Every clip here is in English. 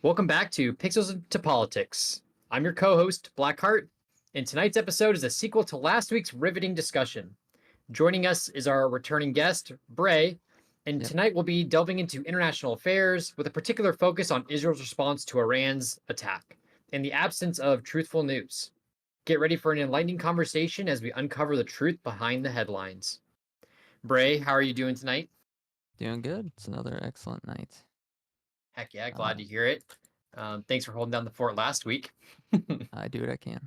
Welcome back to Pixels to Politics. I'm your co-host, Blackheart, and tonight's episode is a sequel to last week's riveting discussion. Joining us is our returning guest, Bray, and Yep. tonight we'll be delving into international affairs with a particular focus on Israel's response to Iran's attack and the absence of truthful news. Get ready for an enlightening conversation as we uncover the truth behind the headlines. Bray, how are you doing tonight? Doing good. It's another excellent night. Heck yeah, Uh, glad to hear it. Thanks for holding down the fort last week. I do what I can.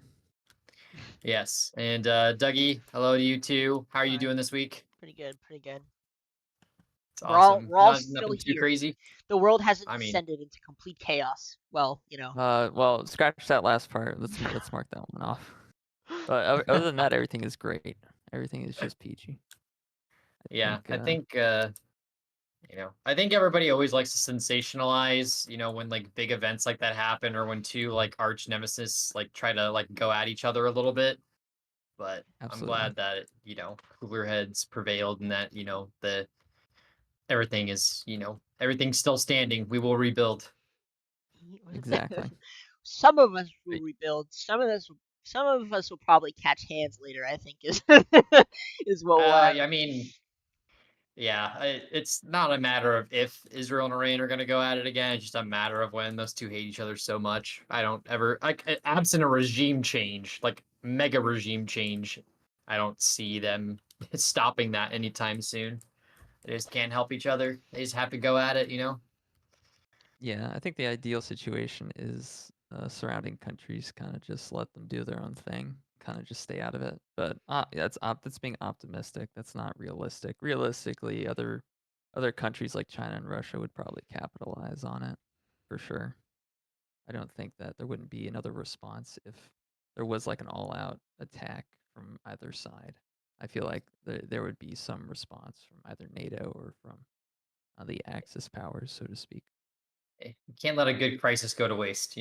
Yes. And Dougie, hello to you too. How are you Hi. doing this week? Pretty good, pretty good. It's We're all awesome. we're all Not still nothing too here. crazy. The world hasn't I mean, descended into complete chaos. Well, you know. Well, scratch that last part. Let's mark that one off. But other than that, everything is great. Everything is just peachy. yeah, Think. I think I think everybody always likes to sensationalize, when like big events like that happen or when two like arch nemesis like try to like go at each other a little bit. But I'm Absolutely. glad that cooler heads prevailed and that, the everything is, everything's still standing. We will rebuild. Exactly. Some of us will But, rebuild. Some of us will probably catch hands later. I think is is what will happen. I mean, yeah, it's not a matter of if Israel and Iran are going to go at it again. It's just a matter of when those two hate each other so much. I don't ever like absent a regime change, like mega regime change. I don't see them stopping that anytime soon. They just can't help each other. They just have to go at it. Yeah, I think the ideal situation is surrounding countries kind of just let them do their own thing, kind of just stay out of it. But that's being optimistic. That's not realistic. Realistically, other countries like China and Russia would probably capitalize on it for sure. I don't think that there wouldn't be another response if there was like an all-out attack from either side. I feel like there would be some response from either NATO or from the Axis powers, so to speak. You can't let a good crisis go to waste.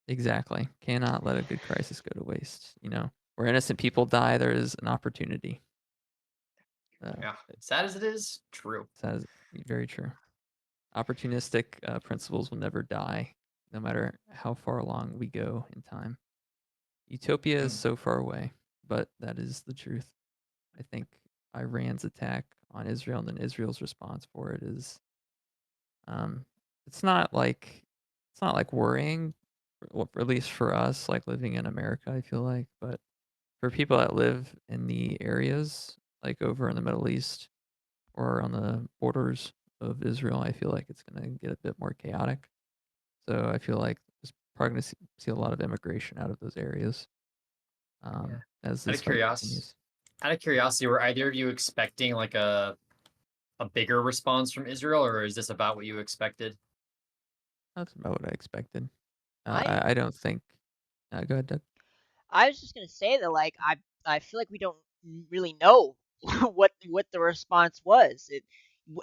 Exactly. Cannot let a good crisis go to waste. Where innocent people die, there is an opportunity. Yeah, sad as it is, true. That is very true. Opportunistic principles will never die, no matter how far along we go in time. Utopia is Mm. so far away, but that is the truth. I think Iran's attack on Israel and then Israel's response for it is, um, it's not like worrying, well, at least for us, like living in America. I feel like, but for people that live in the areas like over in the Middle East or on the borders of Israel, I feel like it's going to get a bit more chaotic. So I feel like there's probably going to see a lot of immigration out of those areas Yeah. as Out this of fight curiosity, continues. were either of you expecting like a bigger response from Israel, or is this about what you expected? That's about what I expected. I I don't think. Go ahead, Doug. I was just gonna say that I feel like we don't really know what the response was.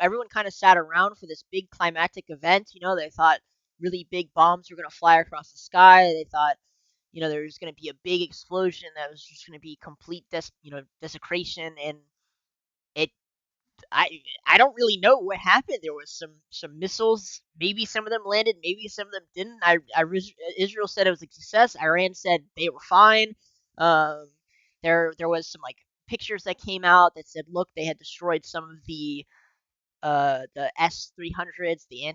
Everyone kind of sat around for this big climactic event. They thought really big bombs were gonna fly across the sky. They thought there was gonna be a big explosion that was just gonna be complete desecration, and it I don't really know what happened. There was some missiles. Maybe some of them landed. Maybe some of them didn't. Israel said it was a success. Iran said they were fine. Um, there was some like pictures that came out that said, look, they had destroyed some of the S-300s, the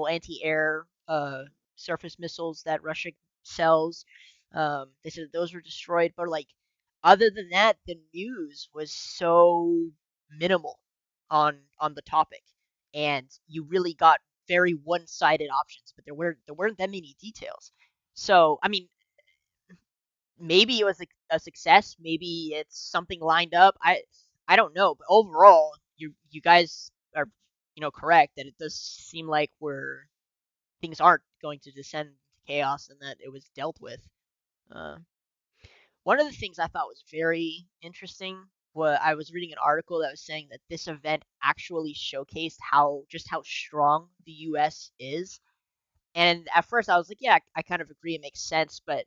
anti-air surface missiles that Russia sells. They said those were destroyed, but like other than that, the news was so minimal on the topic, and you really got very one-sided options. But there weren't that many details. So I mean, maybe it was a success. Maybe it's something lined up. I don't know. But overall, you guys are correct that it does seem like things aren't going to descend to chaos and that it was dealt with. Uh, One of the things I thought was very interesting was I was reading an article that was saying that this event actually showcased how strong the U.S. is. And at first I was like, yeah, I kind of agree, it makes sense. But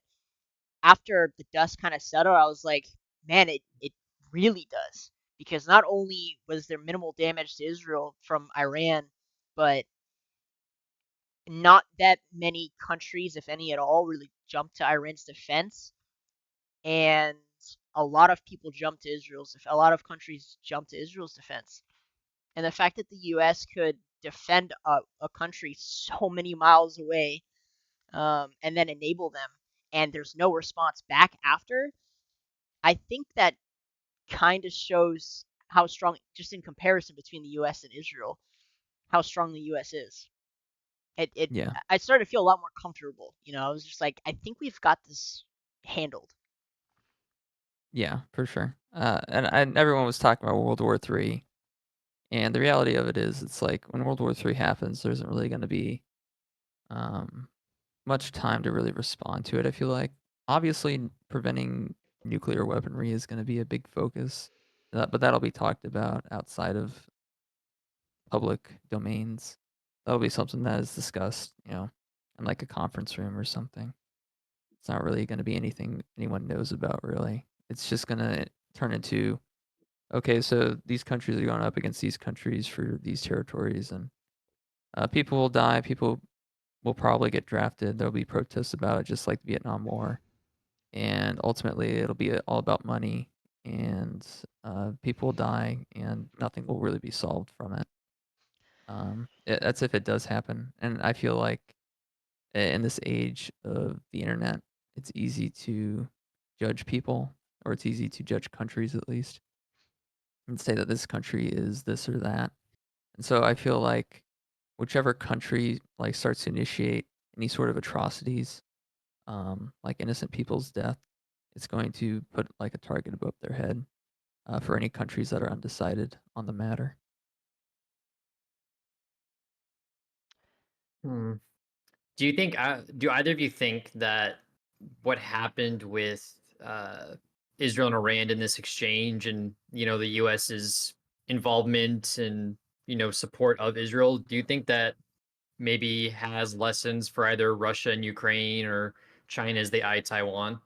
after the dust kind of settled, I was like, man, it really does. Because not only was there minimal damage to Israel from Iran, but not that many countries, if any at all, really jumped to Iran's defense, and a lot of people jumped to a lot of countries jumped to Israel's defense. And the fact that the U.S. could defend a country so many miles away, and then enable them, and there's no response back after, I think that kind of shows how strong, just in comparison between the U.S. and Israel, how strong the U.S. is. It Yeah, I started to feel a lot more comfortable. I was just like, I think we've got this handled. yeah, for sure. And everyone was talking about World War III, and the reality of it is, it's like when World War III happens, there isn't really going to be um, much time to really respond to it. I feel like obviously preventing nuclear weaponry is going to be a big focus, but that'll be talked about outside of public domains. That'll be something that is discussed, in like a conference room or something. It's not really going to be anything anyone knows about, really. It's just going to turn into, okay, so these countries are going up against these countries for these territories, and people will die. People will probably get drafted. There'll be protests about it, just like the Vietnam War. And ultimately, it'll be all about money, and people will die, and nothing will really be solved from it. That's if it does happen. And I feel like in this age of the internet, it's easy to judge people, or it's easy to judge countries at least, and say that this country is this or that. And so I feel like whichever country like starts to initiate any sort of atrocities, like innocent people's death, it's going to put like a target above their head for any countries that are undecided on the matter. Hmm. Do either of you think that what happened with Israel and Iran in this exchange, and the US's involvement and support of Israel, do you think that maybe has lessons for either Russia and Ukraine or China as they eye Taiwan?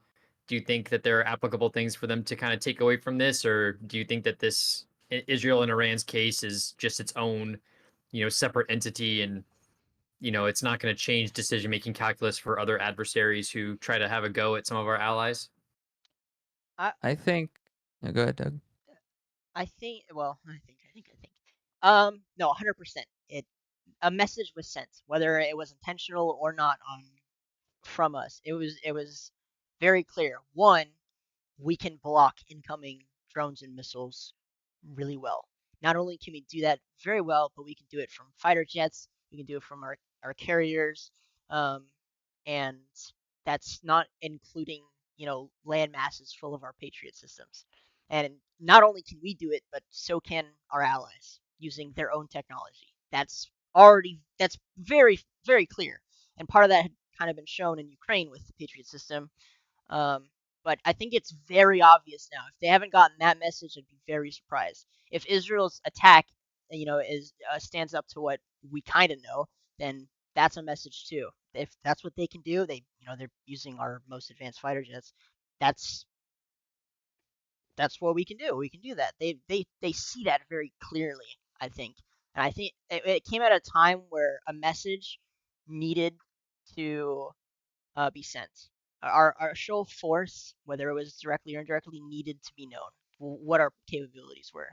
Do you think that there are applicable things for them to kind of take away from this, or do you think that this Israel and Iran's case is just its own, separate entity, and it's not going to change decision making calculus for other adversaries who try to have a go at some of our allies? I I think. No, go ahead, Doug. I think. Well, I think. No, 100%. A message was sent, whether it was intentional or not, from us. It was very clear. One, we can block incoming drones and missiles really well. Not only can we do that very well, but we can do it from fighter jets. We can do it from our carriers, um, and that's not including land masses full of our Patriot systems. And not only can we do it, but so can our allies using their own technology. That's very very clear, and part of that had kind of been shown in Ukraine with the Patriot system. um, but I think it's very obvious now. If they haven't gotten that message, I'd be very surprised. If Israel's attack, is stands up to what we kind of know, then that's a message too. If that's what they can do, they're using our most advanced fighter jets. That's that's what we can do. We can do that. They see that very clearly, I think. And I think it came at a time where a message needed to be sent. Our show of force, whether it was directly or indirectly, needed to be known what our capabilities were.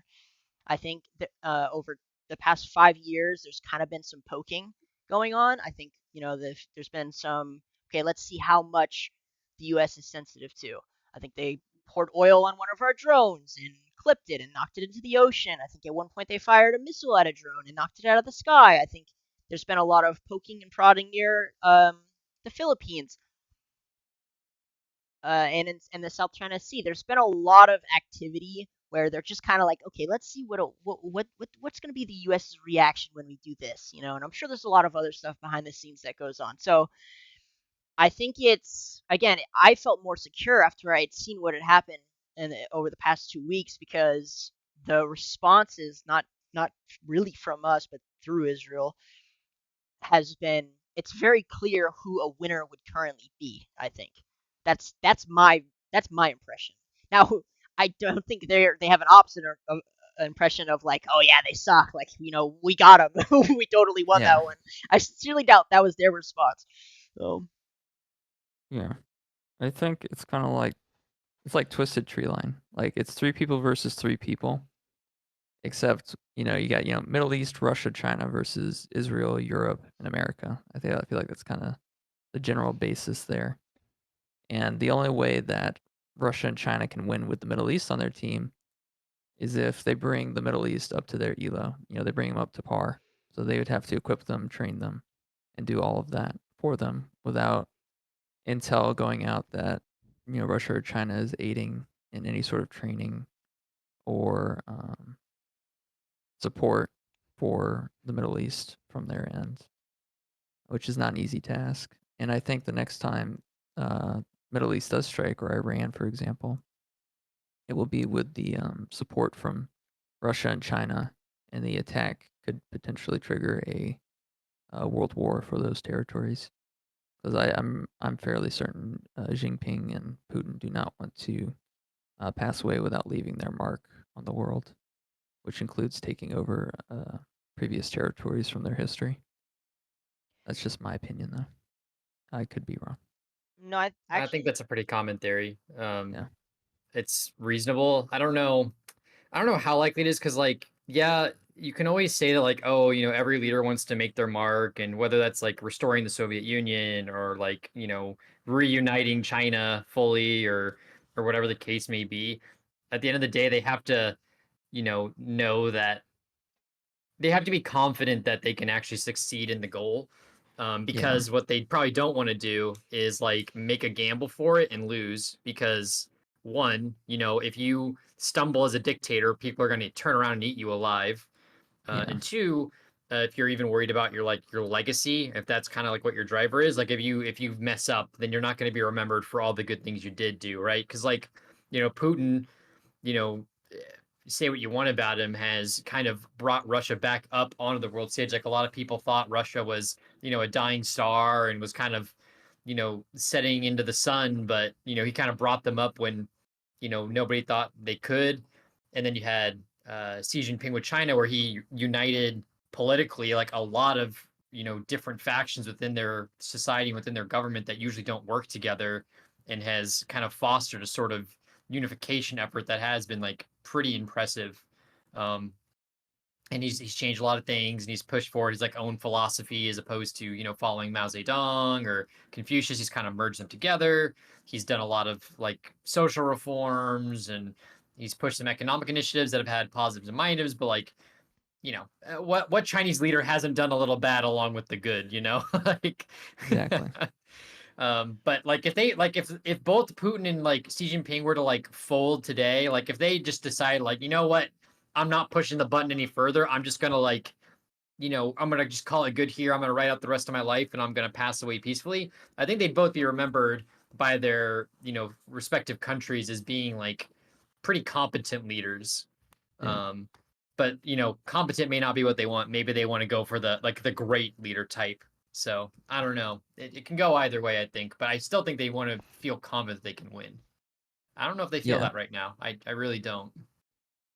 I think that over the past 5 years, there's kind of been some poking going on. I think there's been some. Okay, let's see how much the U.S. is sensitive to. I think they poured oil on one of our drones and clipped it and knocked it into the ocean. I think at one point they fired a missile at a drone and knocked it out of the sky. I think there's been a lot of poking and prodding near the Philippines, and in the South China Sea. There's been a lot of activity where they're just kind of like, okay, let's see what's going to be the U.S.'s reaction when we do this, And I'm sure there's a lot of other stuff behind the scenes that goes on. So I think it's, again, I felt more secure after I had seen what had happened over the past 2 weeks, because the response is not really from us, but through Israel, has been, it's very clear who a winner would currently be. I think that's my impression. Now, I don't think they have an option impression of like, oh yeah, they suck. Like, we got them. We totally won Yeah. that one. I sincerely doubt that was their response. So Yeah. I think it's kind of like it's like Twisted Tree Line. Like it's 3 people versus 3 people, except you got Middle East, Russia, China versus Israel, Europe, and America. I feel like that's kind of the general basis there. And the only way that Russia and China can win with the Middle East on their team is if they bring the Middle East up to their elo. They bring them up to par. So they would have to equip them, train them, and do all of that for them without intel going out that Russia or China is aiding in any sort of training or support for the Middle East from their end, which is not an easy task. And I think the next time Middle East does strike, or Iran, for example, it will be with the support from Russia and China, and the attack could potentially trigger a world war for those territories. Because I'm fairly certain Xi Jinping and Putin do not want to pass away without leaving their mark on the world, which includes taking over previous territories from their history. That's just my opinion, though. I could be wrong. no, I think actually, that's a pretty common theory. Yeah. It's reasonable. I don't know how likely it is because, like, yeah, you can always say that, like, oh, every leader wants to make their mark, and whether that's like restoring the Soviet Union or like, reuniting China fully or whatever the case may be. At the end of the day, they have to, know that they have to be confident that they can actually succeed in the goal. Yeah. Because what they probably don't want to do is like make a gamble for it and lose because one, if you stumble as a dictator, people are going to turn around and eat you alive. Yeah. And two, if you're even worried about your legacy, if that's kind of like what your driver is, like if you mess up, then you're not going to be remembered for all the good things you did do, right? Because like, Putin, you know, say what you want about him, has kind of brought Russia back up onto the world stage. Like a lot of people thought Russia was, a dying star and was kind of, setting into the sun, but he kind of brought them up when, nobody thought they could. And then you had Xi Jinping with China, where he united politically like a lot of different factions within their society, within their government that usually don't work together, and has kind of fostered a sort of unification effort that has been like pretty impressive. Um, and he's changed a lot of things, and he's pushed forward his like own philosophy as opposed to following Mao Zedong or Confucius. He's kind of merged them together. He's done a lot of like social reforms, and he's pushed some economic initiatives that have had positives and negatives. But like what Chinese leader hasn't done a little bad along with the good, like Exactly. but like if both Putin and like Xi Jinping were to like fold today, like if they just decide like, you know what, I'm not pushing the button any further. I'm just gonna like, I'm gonna just call it good here. I'm gonna write out the rest of my life and I'm gonna pass away peacefully. I think they'd both be remembered by their, respective countries as being like pretty competent leaders. Yeah. Um, but competent may not be what they want. Maybe they want to go for the great leader type. So I don't know. It can go either way, I think. But I still think they want to feel confident they can win. I don't know if they feel Yeah. that right now. I really don't.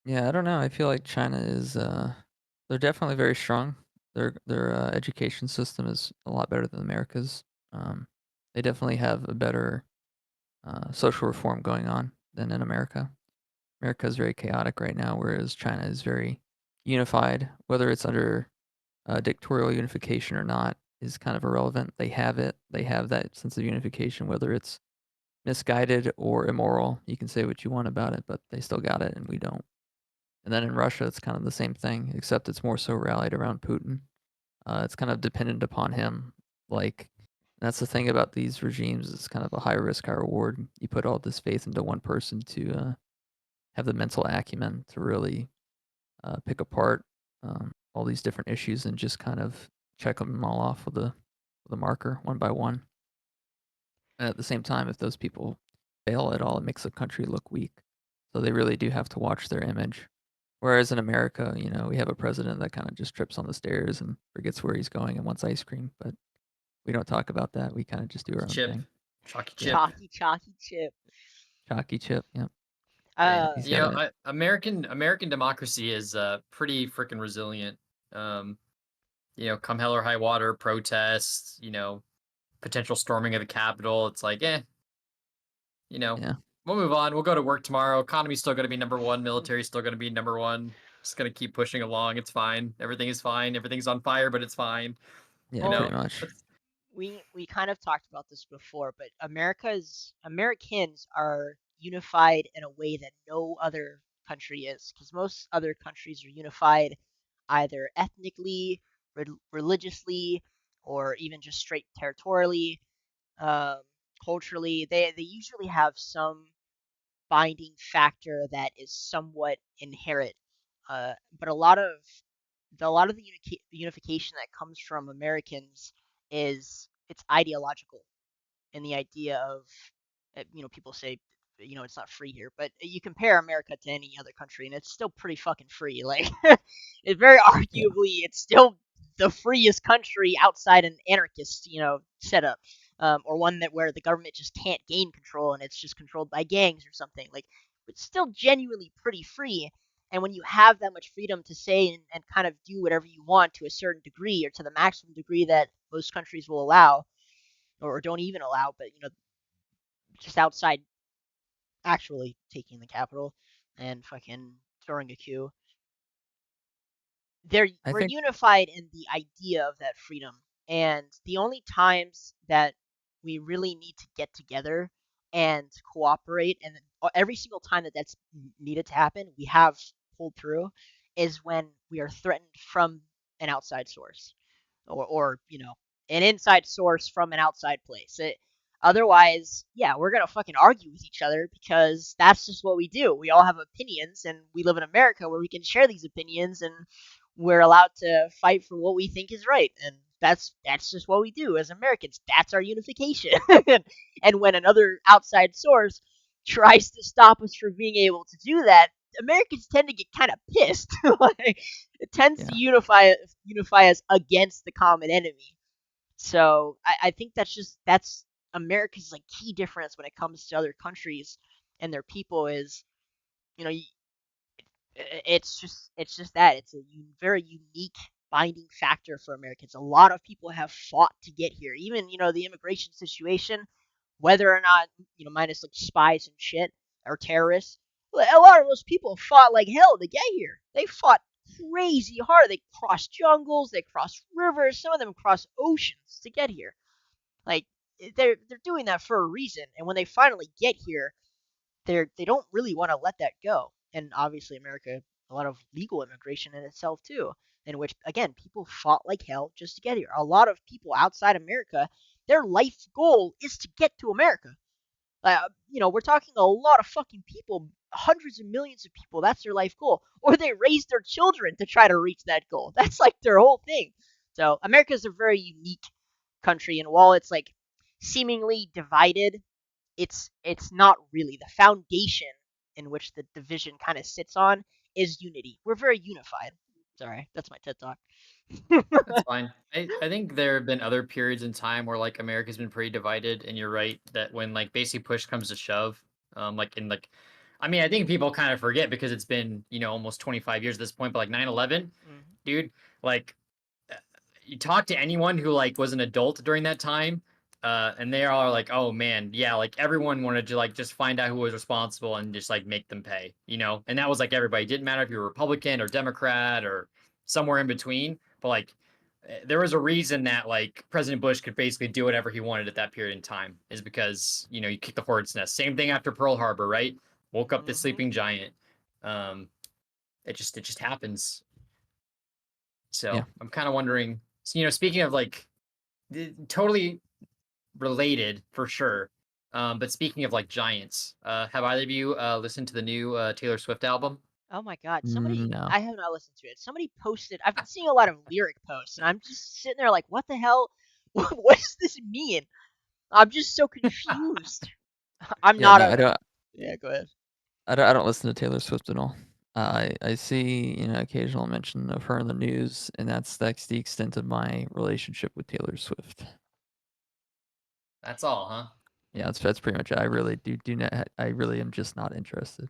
Yeah. I don't know. I feel like China is. They're definitely very strong. Their education system is a lot better than America's. Um, they definitely have a better social reform going on than in America. America is very chaotic right now, whereas China is very unified. Whether it's under dictatorial unification or not is kind of irrelevant. They have it. They have that sense of unification, whether it's misguided or immoral. You can say what you want about it, but they still got it, and we don't. And then in Russia, it's kind of the same thing, except it's more so rallied around Putin. It's kind of dependent upon him. Like, that's the thing about these regimes. It's kind of a high risk, high reward. You put all this faith into one person to have the mental acumen to really pick apart all these different issues and just kind of check them all off with a marker one by one. And at the same time, if those people fail at all, it makes the country look weak. So they really do have to watch their image. Whereas in America, we have a president that kind of just trips on the stairs and forgets where he's going and wants ice cream. But we don't talk about that. We kind of just do our own Chip, thing. chalky Yeah. chip. chalky chip. Chalky chip. Yeah. And He's Uh, got a American democracy is pretty freaking resilient. Um, come hell or high water, protests, potential storming of the Capitol. It's like, you know, yeah. we'll move on. We'll go to work tomorrow. Economy's still going to be number one. Military's still going to be number one. Just going to keep pushing along. It's fine. Everything is fine. Everything's on fire, but it's fine. Yeah, You well, know, pretty much. That's- we kind of talked about this before, but Americans are unified in a way that no other country is, because most other countries are unified either ethnically, religiously, or even just straight territorially, um, culturally. They usually have some binding factor that is somewhat inherent. But a lot of the unification that comes from Americans is it's ideological, and the idea of people say it's not free here, but you compare America to any other country and it's still pretty fucking free. Like it's very Yeah. arguably it's still the freest country outside an anarchist setup, or one that where the government just can't gain control and it's just controlled by gangs or something. Like it's still genuinely pretty free. And when you have that much freedom to say and kind of do whatever you want to a certain degree or to the maximum degree that most countries will allow or don't even allow, but just outside actually taking the capital and fucking throwing a coup. I We're think unified in the idea of that freedom, and the only times that we really need to get together and cooperate, and every single time that that's needed to happen, we have pulled through, is when we are threatened from an outside source, or an inside source from an outside place. Otherwise, yeah, we're gonna fucking argue with each other because that's just what we do. We all have opinions, and we live in America where we can share these opinions, and we're allowed to fight for what we think is right, and that's just what we do as Americans. That's our unification. And when another outside source tries to stop us from being able to do that, Americans tend to get kind of pissed. Like, it tends to yeah. unify us against the common enemy. So I think that's America's like key difference when it comes to other countries and their people is you know it's just that it's a very unique binding factor for Americans. A lot of people have fought to get here. Even the immigration situation, whether or not minus like spies and shit or terrorists, a lot of those people fought like hell to get here. They fought crazy hard. They crossed jungles, they crossed rivers, some of them crossed oceans to get here. Like they're doing that for a reason. And when they finally get here, they don't really want to let that go. And obviously, America, a lot of legal immigration in itself too, in which again people fought like hell just to get here. A lot of people outside America, their life goal is to get to America. We're talking a lot of fucking people, hundreds of millions of people. That's their life goal, or they raise their children to try to reach that goal. That's like their whole thing. So America is a very unique country, and while it's like seemingly divided, it's not really. The foundation in which the division kind of sits on is unity. We're very unified. Sorry, that's my TED talk. That's fine. I think there have been other periods in time where like America's been pretty divided, and you're right that when like basically push comes to shove, like in like, I mean, I think people kind of forget because it's been almost 25 years at this point, but like 9/11, Mhm. dude, like uh, you talk to anyone who like was an adult during that time, and they are like, oh man, yeah, like everyone wanted to like just find out who was responsible and just like make them pay, and that was like everybody. It didn't matter if you were Republican or Democrat or somewhere in between, but like there was a reason that like President Bush could basically do whatever he wanted at that period in time, is because you kick the hornet's nest. Same thing after Pearl Harbor, right? Woke up the Mhm. sleeping giant. Um, it just happens. Yeah. So I'm kind of wondering, speaking of like totally related for sure. But speaking of like giants, have either of you listened to the new Taylor Swift album? Oh my god, No. I have not listened to it. Somebody posted, I've been seeing a lot of lyric posts, and I'm just sitting there like, what the hell? What does this mean? I'm just so confused. I'm Yeah, not no, a. Yeah, go ahead. I don't listen to Taylor Swift at all. I see, occasional mention of her in the news, and that's the extent of my relationship with Taylor Swift. That's all, huh? Yeah, that's pretty much it. I really do not. I really am just not interested.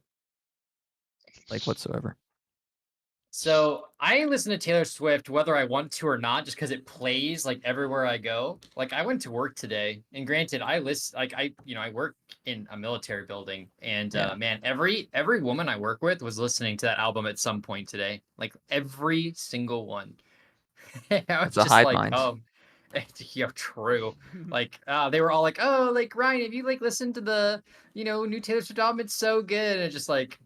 like whatsoever. So I listen to Taylor Swift whether I want to or not, just because it plays like everywhere I go. Like I went to work today, and granted, I work in a military building, and Yeah. man, every woman I work with was listening to that album at some point today. Like every single one. I was It's a just hive like, mind. yeah, true. Like, they were all like, oh, like Ryan, if you like listen to the, new Taylor Swift album, it's so good. And it's just like,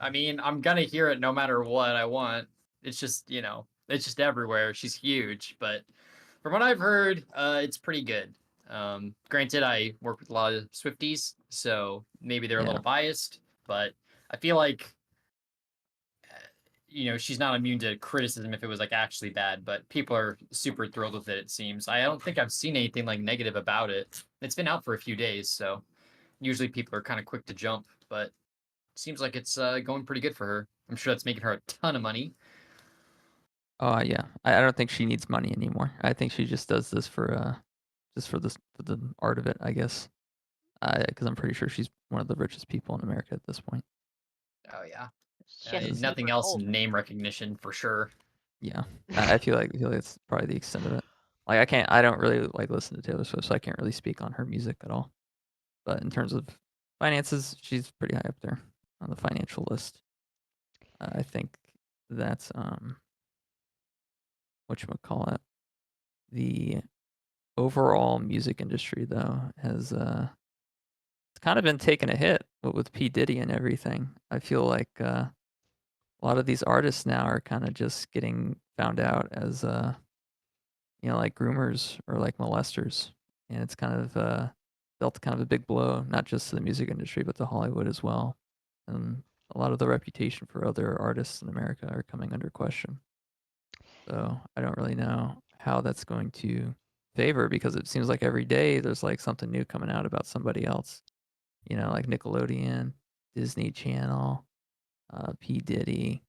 I mean, I'm gonna hear it no matter what I want. It's just, it's just everywhere. She's huge, but from what I've heard, it's pretty good. Granted, I work with a lot of Swifties, so maybe they're a Yeah. little biased, but I feel like, she's not immune to criticism if it was like actually bad, but people are super thrilled with it, it seems. I don't think I've seen anything like negative about it. It's been out for a few days, so usually people are kind of quick to jump, but seems like it's going pretty good for her. I'm sure that's making her a ton of money. Oh yeah. I don't think she needs money anymore. I think she just does this for for the art of it, I guess. Because I'm pretty sure she's one of the richest people in America at this point. Oh yeah. She has to pay for Nothing a else, cult. name recognition for sure. Yeah. I feel like it's probably the extent of it. Like I don't really like listen to Taylor Swift, so I can't really speak on her music at all. But in terms of finances, she's pretty high up there on the financial list. I think that's whatchamacallit, the overall music industry though has it's kind of been taking a hit with P Diddy and everything. I feel like a lot of these artists now are kind of just getting found out as like groomers or like molesters, and it's kind of dealt kind of a big blow, not just to the music industry but to Hollywood as well. And a lot of the reputation for other artists in America are coming under question. So I don't really know how that's going to favor, because it seems like every day there's like something new coming out about somebody else. Like Nickelodeon, Disney Channel, P Diddy.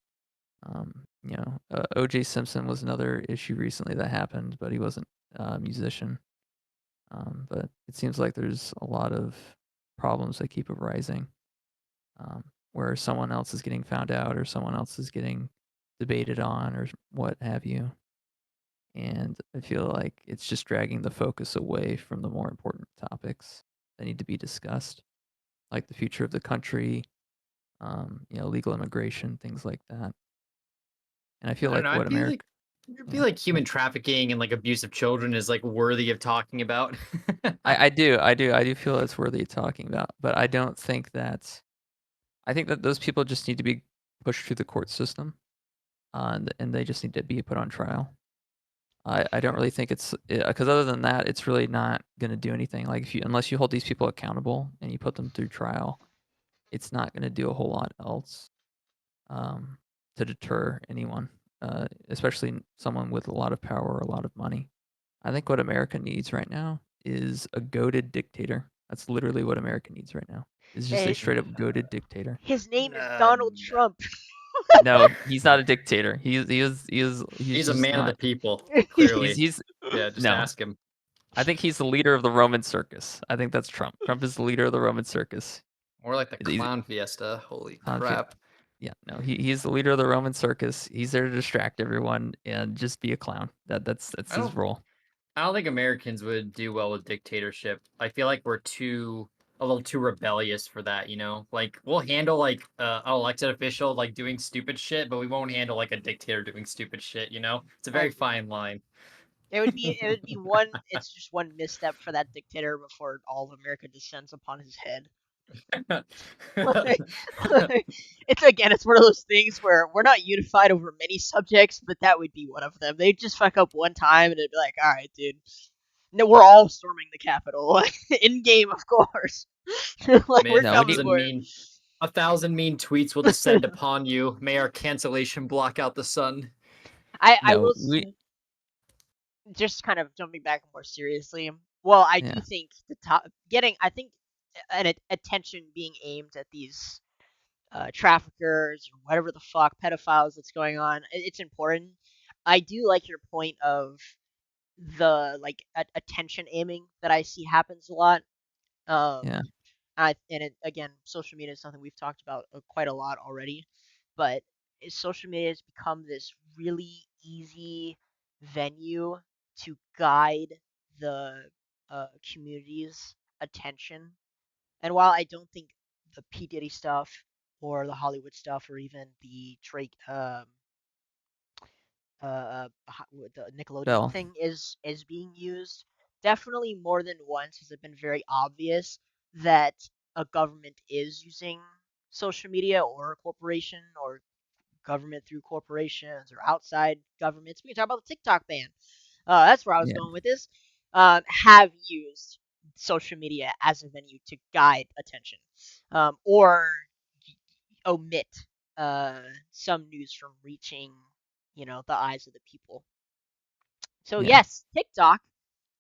O.J. Simpson was another issue recently that happened, but he wasn't a musician. But it seems like there's a lot of problems that keep arising, where someone else is getting found out or someone else is getting debated on or what have you. And I feel like it's just dragging the focus away from the more important topics that need to be discussed, like the future of the country, legal immigration, things like that. And I feel I don't know. like what America, I feel yeah, like human trafficking and like abuse of children is like worthy of talking about. I do feel it's worthy of talking about, but I think that those people just need to be pushed through the court system, and they just need to be put on trial. I don't really think it's because other than that, it's really not going to do anything. Like unless you hold these people accountable and you put them through trial, it's not going to do a whole lot else um, to deter anyone, especially someone with a lot of power or a lot of money. I think what America needs right now is a goated dictator. That's literally what America needs right now. Is just a Hey, straight up goated dictator. his name is No, Donald Trump. No, he's not a dictator. He's he's a just man of the not. people, He's clearly. he's Yeah, just no. ask him. I think he's the leader of the Roman circus. I think that's Trump. Trump is the leader of the Roman circus. More like the He's clown fiesta. Holy confident. crap. Yeah, no, he's the leader of the Roman circus. He's there to distract everyone and just be a clown. That's I his don't role. I don't think Americans would do well with dictatorship. I feel like we're a little too rebellious for that, you know? Like we'll handle like an elected official like doing stupid shit, but we won't handle like a dictator doing stupid shit, you know? It's a I very agree. fine line. It would be one. It's just one misstep for that dictator before all of America descends upon his head. Like, it's one of those things where we're not unified over many subjects, but that would be one of them. They'd just fuck up one time and it'd be like, all right, dude. No, we're all storming the Capitol in game, of course. Like May we're No, we coming need. for him. a thousand mean tweets will descend upon you. May our cancellation block out the sun. I No, will we. just kind of jumping back more seriously. Well, I do Yeah, think the top getting. I think an attention being aimed at these traffickers or whatever the fuck pedophiles that's going on. It's important. I do like your point of the like attention aiming that I see happens a lot. Um, yeah. Again, social media is something we've talked about quite a lot already, but social media has become this really easy venue to guide the community's attention. And while I don't think the P Diddy stuff or the Hollywood stuff or even the Drake the Nickelodeon Bell. thing is being used, definitely more than once has it been very obvious that a government is using social media or a corporation or government through corporations or outside governments. We can talk about the TikTok ban. That's where I was Yeah. going with this. Have used social media as a venue to guide attention, or omit some news from reaching, the eyes of the people. So Yeah. yes, TikTok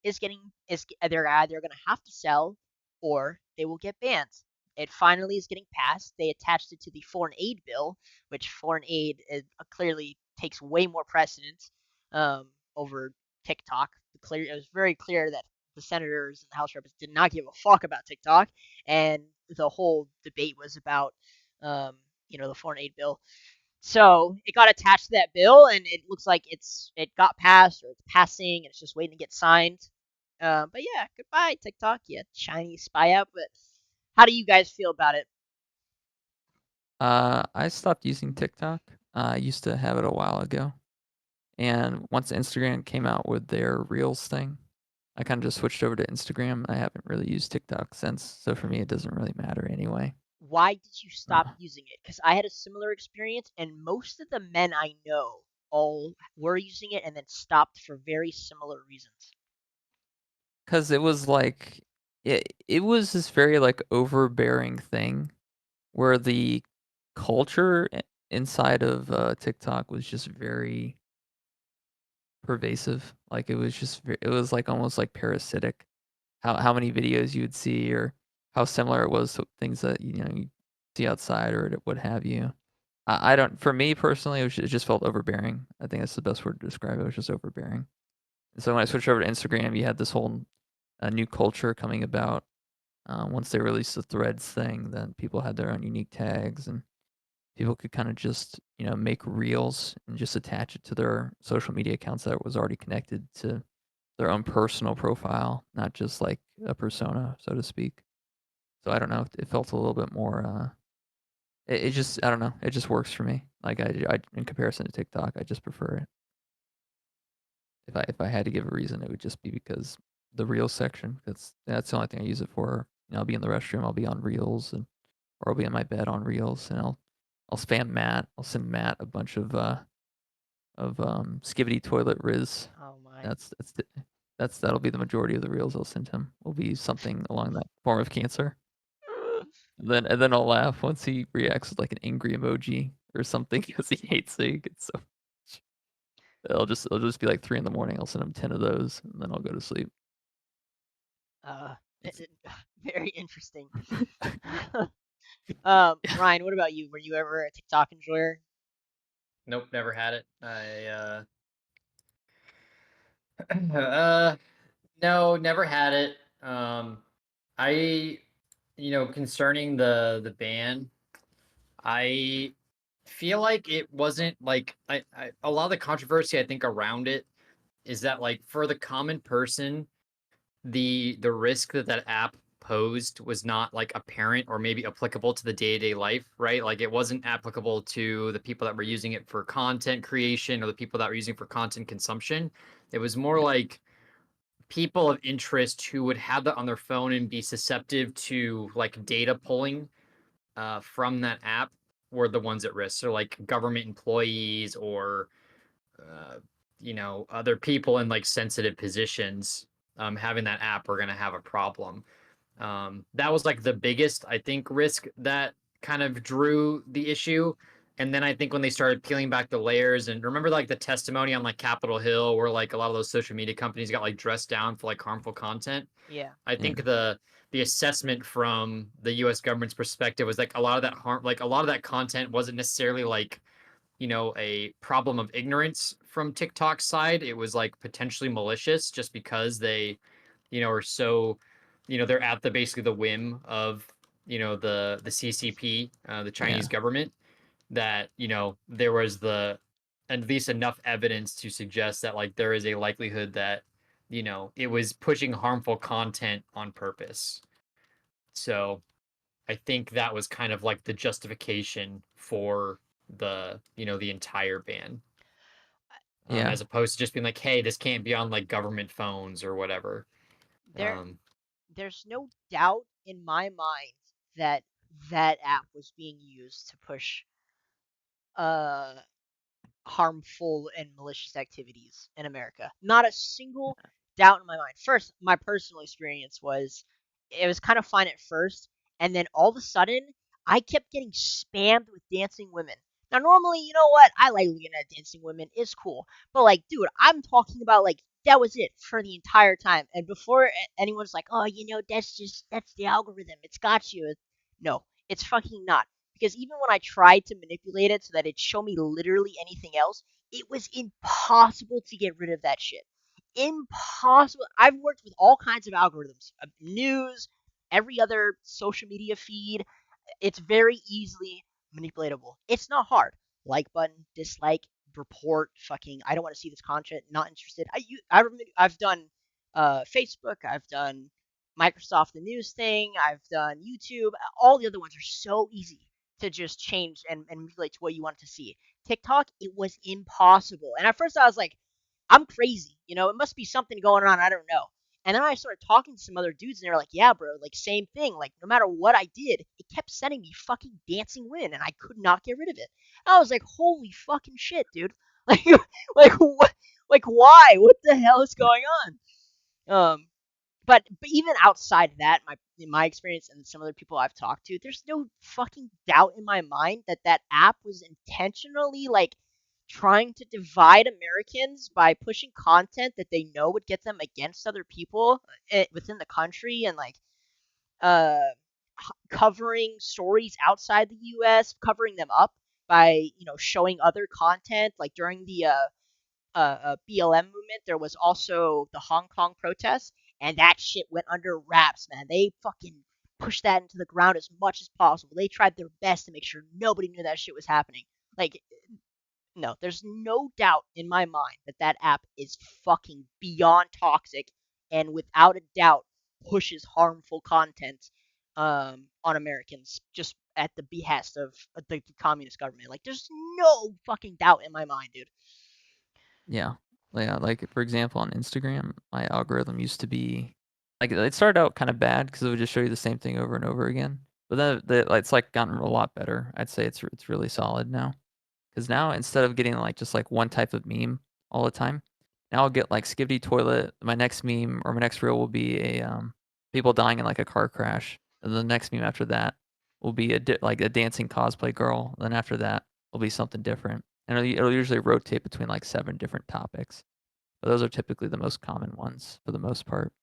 they're either going to have to sell or they will get banned. It finally is getting passed. They attached it to the foreign aid bill, which foreign aid clearly takes way more precedence over TikTok. It was very clear that the senators and the House reps did not give a fuck about TikTok, and the whole debate was about the foreign aid bill. So it got attached to that bill, and it looks like it got passed or it's passing, and it's just waiting to get signed. But yeah, goodbye TikTok, you Chinese spy app. But how do you guys feel about it? I stopped using TikTok. I used to have it a while ago, and once Instagram came out with their Reels thing, I kind of just switched over to Instagram. I haven't really used TikTok since, so for me, it doesn't really matter anyway. Why did you stop Uh, using it? Because I had a similar experience, and most of the men I know all were using it and then stopped for very similar reasons. Cause it was like it was this very like overbearing thing where the culture inside of TikTok was just very pervasive. Like it was just it was like almost like parasitic. How many videos you would see or how similar it was to things that you see outside or what have you. I don't. For me personally, it just felt overbearing. I think that's the best word to describe it. It was just overbearing. And so when I switched over to Instagram, you had this whole new culture coming about. Once they released the Threads thing, then people had their own unique tags, and people could kind of just make reels and just attach it to their social media accounts that was already connected to their own personal profile, not just like a persona, so to speak. So I don't know. It felt a little bit more. It just I don't know. It just works for me. Like I in comparison to TikTok, I just prefer it. If I had to give a reason, it would just be because the Reels section. That's the only thing I use it for. I'll be in the restroom. I'll be on Reels, or I'll be in my bed on Reels, and I'll spam Matt. I'll send Matt a bunch of skivvy toilet riz. Oh my. That'll be the majority of the reels I'll send him. Will be something along that form of cancer. And then I'll laugh once he reacts with like an angry emoji or something because he hates it. It's so much. It'll just be like 3 in the morning. I'll send him 10 of those, and then I'll go to sleep. Uh, It's very interesting. yeah. Ryan, what about you? Were you ever a TikTok enjoyer? Nope, never had it. No, never had it. I, concerning the ban, I feel like it wasn't like a lot of the controversy I think around it is that like for the common person, the risk that that app posed was not like apparent or maybe applicable to the day-to-day life, right? Like it wasn't applicable to the people that were using it for content creation or the people that were using it for content consumption. It was more like people of interest who would have that on their phone and be susceptible to like data pulling from that app were the ones at risk. So like government employees or uh, other people in like sensitive positions having that app are going to have a problem. That was like the biggest, I think, risk that kind of drew the issue. And then I think when they started peeling back the layers and remember like the testimony on like Capitol Hill where like a lot of those social media companies got like dressed down for like harmful content. Yeah. I Yeah. think the assessment from the US government's perspective was like a lot of that a lot of that content wasn't necessarily like a problem of ignorance from TikTok's side. It was like potentially malicious just because they, are so, they're at the basically the whim of the CCP, the Chinese Yeah. government, that there was at least enough evidence to suggest that like there is a likelihood that it was pushing harmful content on purpose. So I think that was kind of like the justification for the entire ban, Yeah. as opposed to just being like, hey, this can't be on like government phones or whatever. There, Um, there's no doubt in my mind that that app was being used to push uh harmful and malicious activities in America. Not a single doubt in my mind. First, my personal experience was it was kind of fine at first, and then all of a sudden, I kept getting spammed with dancing women. Now, normally, you know what? I like looking at dancing women. It's cool. But, like, dude, I'm talking about, like, that was it for the entire time. And before anyone's like, oh, that's the algorithm. It's got you. No, it's fucking not. Because even when I tried to manipulate it so that it'd show me literally anything else, it was impossible to get rid of that shit. Impossible. I've worked with all kinds of algorithms, news, every other social media feed. It's very easily manipulatable. It's not hard. Like button, dislike, report, fucking. I don't want to see this content. Not interested. I've done Facebook. I've done Microsoft the news thing. I've done YouTube. All the other ones are so easy to just change and manipulate to what you want to see. TikTok, it was impossible. And at first I was like, I'm crazy. It must be something going on. I don't know. And then I started talking to some other dudes, and they're like, yeah, bro, like, same thing. Like, no matter what I did, it kept sending me fucking dancing win, and I could not get rid of it. And I was like, holy fucking shit, dude. Like, like, what? Like, why? What the hell is going on? But even outside of that, in my experience and some other people I've talked to, there's no fucking doubt in my mind that that app was intentionally like trying to divide Americans by pushing content that they know would get them against other people within the country, and like uh covering stories outside the US, covering them up by showing other content. Like during the BLM movement, there was also the Hong Kong protests, and that shit went under wraps, man. They fucking pushed that into the ground as much as possible. They tried their best to make sure nobody knew that shit was happening. Like, no, there's no doubt in my mind that that app is fucking beyond toxic, and without a doubt pushes harmful content on Americans just at the behest of the communist government. Like, there's no fucking doubt in my mind, dude. Yeah. Yeah, like, for example, on Instagram, my algorithm used to be like, it started out kinda bad because it would just show you the same thing over and over again, but then it's, like, gotten a lot better. I'd say it's really solid now. Because now instead of getting, like, just, like, one type of meme all the time, now I'll get, like, Skibidi Toilet, my next meme or my next reel will be people dying in, like, a car crash, and the next meme after that will be like, a dancing cosplay girl, then after that will be something different, and it'll usually rotate between, like, 7 different topics, but those are typically the most common ones for the most part,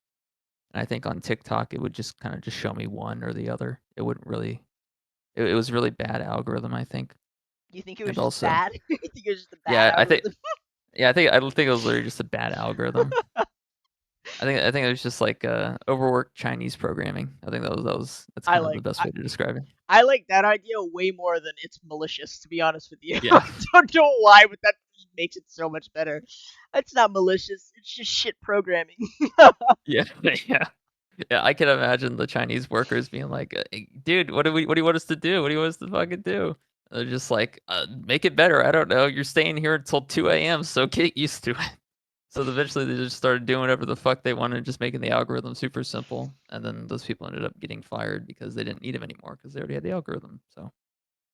and I think on TikTok, it would just kinda just show me one or the other. It wouldn't really it was really bad algorithm, I think, Do you think it was and just also bad? You think it was just a bad yeah, I think algorithm? yeah, I don't think it was literally just a bad algorithm. I think it was just like, overworked Chinese programming. I think that's I kind of the like best way to describe it. I like that idea way more than it's malicious, to be honest with you. Yeah. I don't know why, but that makes it so much better. It's not malicious. It's just shit programming. Yeah, yeah. Yeah, I can imagine the Chinese workers being like, "Hey, dude, what do you want us to do? What do you want us to fucking do?" They're just like, make it better. I don't know. You're staying here until 2 AM, so get used to it." So eventually they just started doing whatever the fuck they wanted, just making the algorithm super simple, and then those people ended up getting fired because they didn't need them anymore because they already had the algorithm. So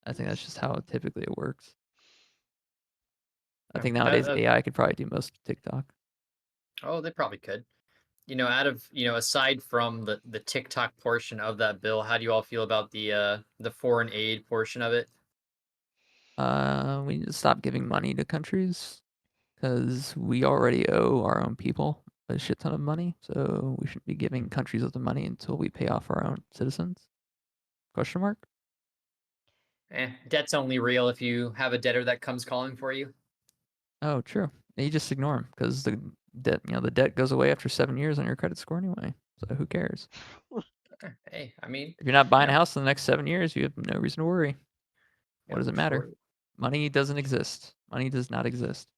I think that's just how typically it works. I yeah, think nowadays AI could probably do most of TikTok. oh, they probably could. Out of aside from the TikTok portion of that bill, how do you all feel about the foreign aid portion of it? We need to stop giving money to countries because we already owe our own people a shit ton of money. So we shouldn't be giving countries the money until we pay off our own citizens. Question mark? Debt's only real if you have a debtor that comes calling for you. Oh, true. You just ignore them because the debt goes away after 7 years on your credit score anyway. So who cares? Hey, I mean, If you're not buying yeah, a house in the next 7 years, you have no reason to worry. What yeah, does it for matter? sure. Money doesn't exist. Money does not exist.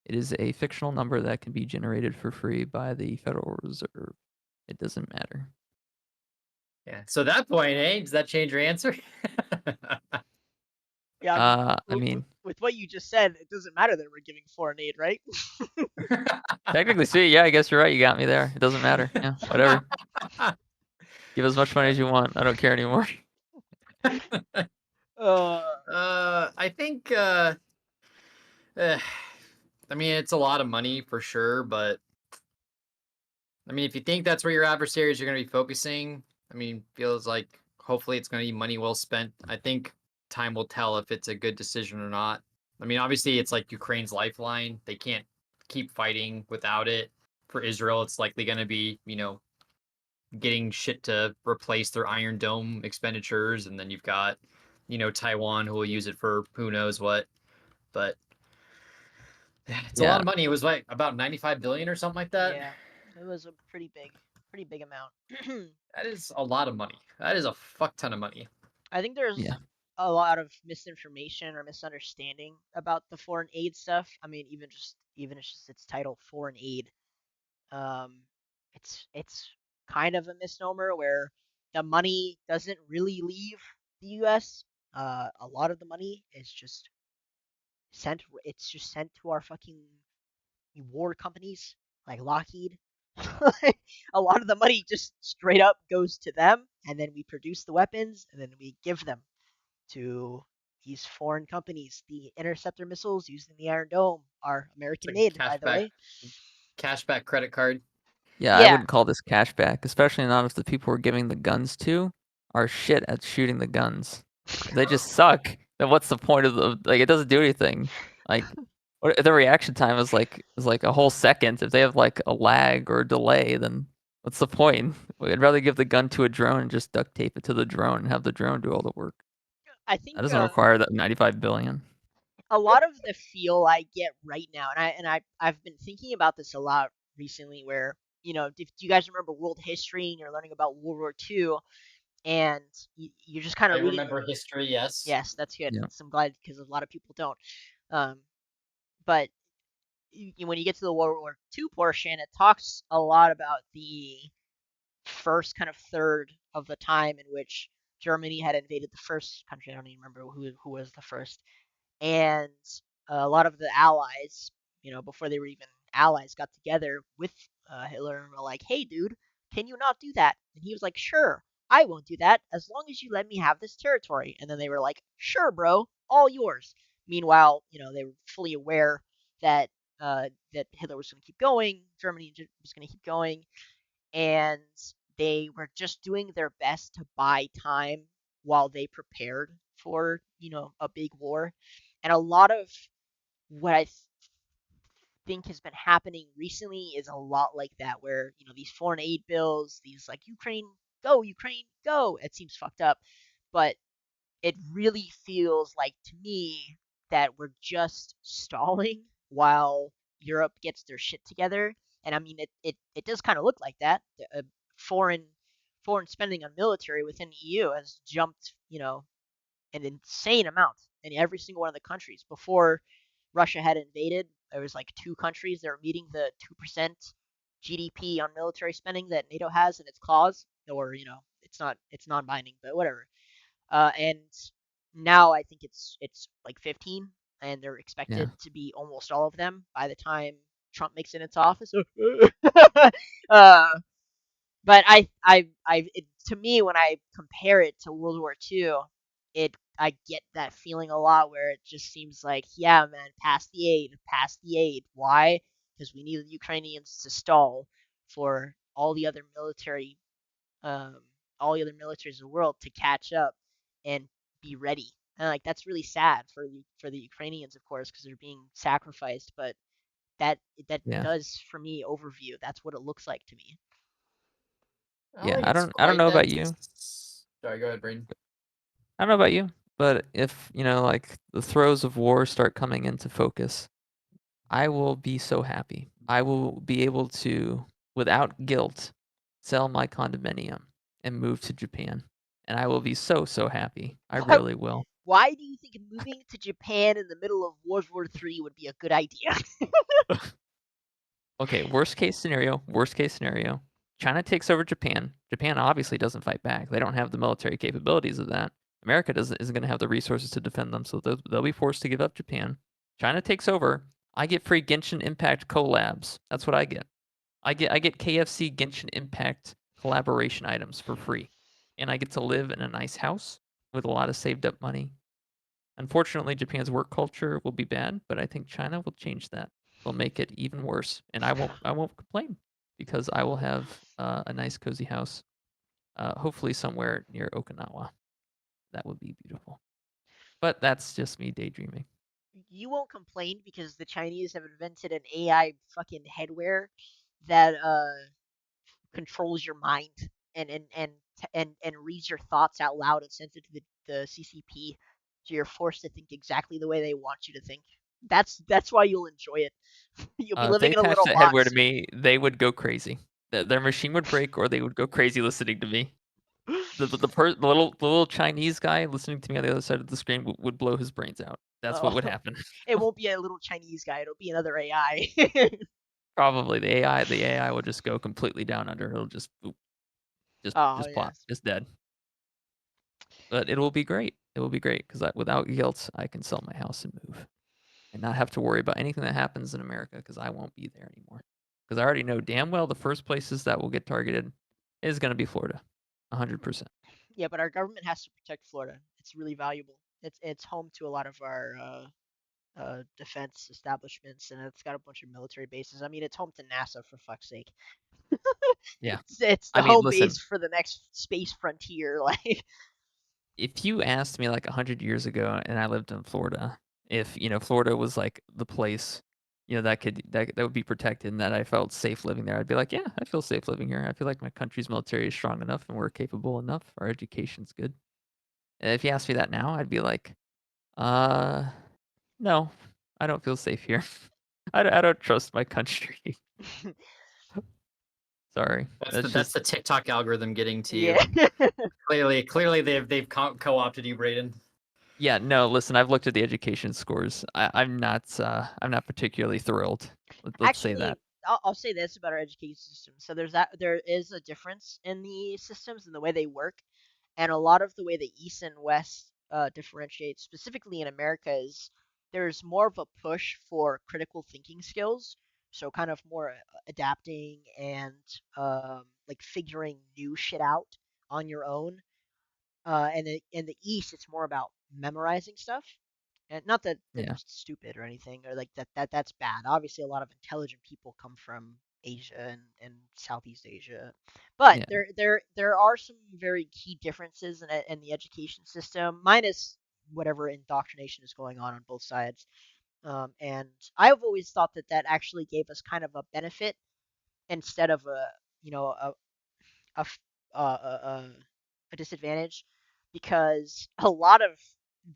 It is a fictional number that can be generated for free by the Federal Reserve. It doesn't matter. Yeah. So at that point, hey, does that change your answer? Yeah, I mean, I mean, with what you just said, it doesn't matter that we're giving foreign aid, right? technically, see, yeah, I guess you're right. You got me there. It doesn't matter. Yeah, whatever. Give as much money as you want. I don't care anymore. Uh, I think I mean it's a lot of money for sure, but I mean if you think that's where your adversaries are going to be focusing, I mean feels like hopefully it's going to be money well spent. I think time will tell if it's a good decision or not. I mean obviously it's like Ukraine's lifeline. They can't keep fighting without it. For Israel it's likely going to be, getting shit to replace their Iron Dome expenditures, and then you've got, Taiwan who will use it for who knows what. But it's a lot Yeah, of money. It was like about 95 billion or something like that. yeah, it was a pretty big amount. That is a lot of money. That is a fuck ton of money. I think yeah, there's a lot of misinformation or misunderstanding about the foreign aid stuff. I mean, even it's just its title, foreign aid. Um, it's kind of a misnomer where the money doesn't really leave the U.S. A lot of the money is just sent. It's just sent to our fucking war companies like Lockheed. A lot of the money just straight up goes to them, and then we produce the weapons, and then we give them to these foreign companies. The interceptor missiles used in the Iron Dome are It's American like made, a by the way. cashback credit card. yeah. I Yeah, wouldn't call this cashback, especially not if the people we're giving the guns to are shit at shooting the guns. If they just suck, then what's the point of the like? It doesn't do anything. Like, the reaction time is like a whole second. If they have like a lag or a delay, then what's the point? I'd rather give the gun to a drone and just duct tape it to the drone and have the drone do all the work. I That think doesn't require that 95 billion. a lot of the feel I get right now, I've been thinking about this a lot recently. Where do you guys remember world history and you're learning about World War II, and you're just kind I of reading. remember history, yes. Yes, that's good. Yeah, I'm glad because a lot of people don't. Um, but when you get to the World War II portion, it talks a lot about the first kind of third of the time in which Germany had invaded the first country. I don't even remember who was the first, and a lot of the allies, before they were even allies, got together with Hitler and were like, "Hey, dude, can you not do that?" And he was like, "Sure, I won't do that as long as you let me have this territory." And then they were like, "Sure, bro, all yours." Meanwhile, they were fully aware that that Hitler was going to keep going, Germany was going to keep going, and they were just doing their best to buy time while they prepared for a big war. And a lot of what I think has been happening recently is a lot like that, where these foreign aid bills, these like Ukraine go, it seems fucked up, but it really feels like to me that we're just stalling while Europe gets their shit together. And I mean, it does kind of look like that. Foreign foreign spending on military within the EU has jumped, an insane amount in every single one of the countries. Before Russia had invaded, there was like two countries that were meeting the 2% GDP on military spending that NATO has in its clause, or it's non-binding, but whatever. And now I think it's like 15, and they're yeah, expected to be almost all of them by the time Trump makes it into office. uh, but to me, when I compare it to World War II, I get that feeling a lot where it just seems like, yeah, man, pass the aid, pass the aid. Why? Because we need the Ukrainians to stall for um, all the other militaries in the world to catch up and be ready. And like that's really sad for the Ukrainians, of course, because they're being sacrificed. But that that yeah, does for me overview. That's what it looks like to me. I don't yeah. think I it's don't I don't quite know that. about you. Sorry, go ahead, Braden. I don't know about you, but if, like the throes of war start coming into focus, I will be so happy. I will be able to, without guilt, sell my condominium and move to Japan. And I will be so happy. I Why, really will. why do you think moving to Japan in the middle of World War III would be a good idea? Okay, worst case scenario. China takes over Japan. Japan obviously doesn't fight back. They don't have the military capabilities of that. America isn't going to have the resources to defend them, so they'll be forced to give up Japan. China takes over. I get free Genshin Impact collabs. That's what I get. I get KFC Genshin Impact collaboration items for free, and I get to live in a nice house with a lot of saved up money. Unfortunately, Japan's work culture will be bad, but I think China will change that. They'll make it even worse, and I won't complain because I will have a nice cozy house, hopefully somewhere near Okinawa. That would be beautiful. But that's just me daydreaming. You won't complain because the Chinese have invented an AI fucking headwear that controls your mind and reads your thoughts out loud and sends it to the CCP, so you're forced to think exactly the way they want you to think. That's why you'll enjoy it. You'll be If they living in a attached little that headwear to box. me, they would go crazy. Their machine would break, or they would go crazy listening to me. The little Chinese guy listening to me on the other side of the screen would blow his brains out. That's what Oh, would happen. it won't be a little Chinese guy. It'll be another AI. Probably the AI will just go completely down under. It'll just boop, Oh just plop, yes. just dead. But it will be great. It will be great because without guilt, I can sell my house and move and not have to worry about anything that happens in America because I won't be there anymore. Because I already know damn well the first places that will get targeted is going to be Florida, 100%. Yeah, but our government has to protect Florida. It's really valuable. It's home to a lot of our defense establishments, and it's got a bunch of military bases. I mean, it's home to NASA for fuck's sake. Yeah. It's the I mean, home listen, base for the next space frontier. Like, if you asked me like 100 years ago and I lived in Florida, if Florida was like the place that would be protected and that I felt safe living there, I'd be like, yeah, I feel safe living here. I feel like my country's military is strong enough and we're capable enough. Our education's good. And if you asked me that now, I'd be like, uh, no, I don't feel safe here. I don't trust my country. Sorry, that's That's just the TikTok algorithm getting to you. yeah. Clearly they've co-opted you, Brayden. yeah. No, listen, I've looked at the education scores. I'm not particularly thrilled. Let's say Actually, that. I'll say this about our education system. So there is a difference in the systems and the way they work, and a lot of the way the East and West differentiate, specifically in America, is there's more of a push for critical thinking skills. So kind of more adapting and like figuring new shit out on your own. And in the East, it's more about memorizing stuff. And not that they're Yeah, stupid or anything, or like that's bad. Obviously, a lot of intelligent people come from Asia and Southeast Asia, but yeah, there are some very key differences in the education system, minus whatever indoctrination is going on both sides. And I've always thought that actually gave us kind of a benefit instead of a you know a f- a disadvantage, because a lot of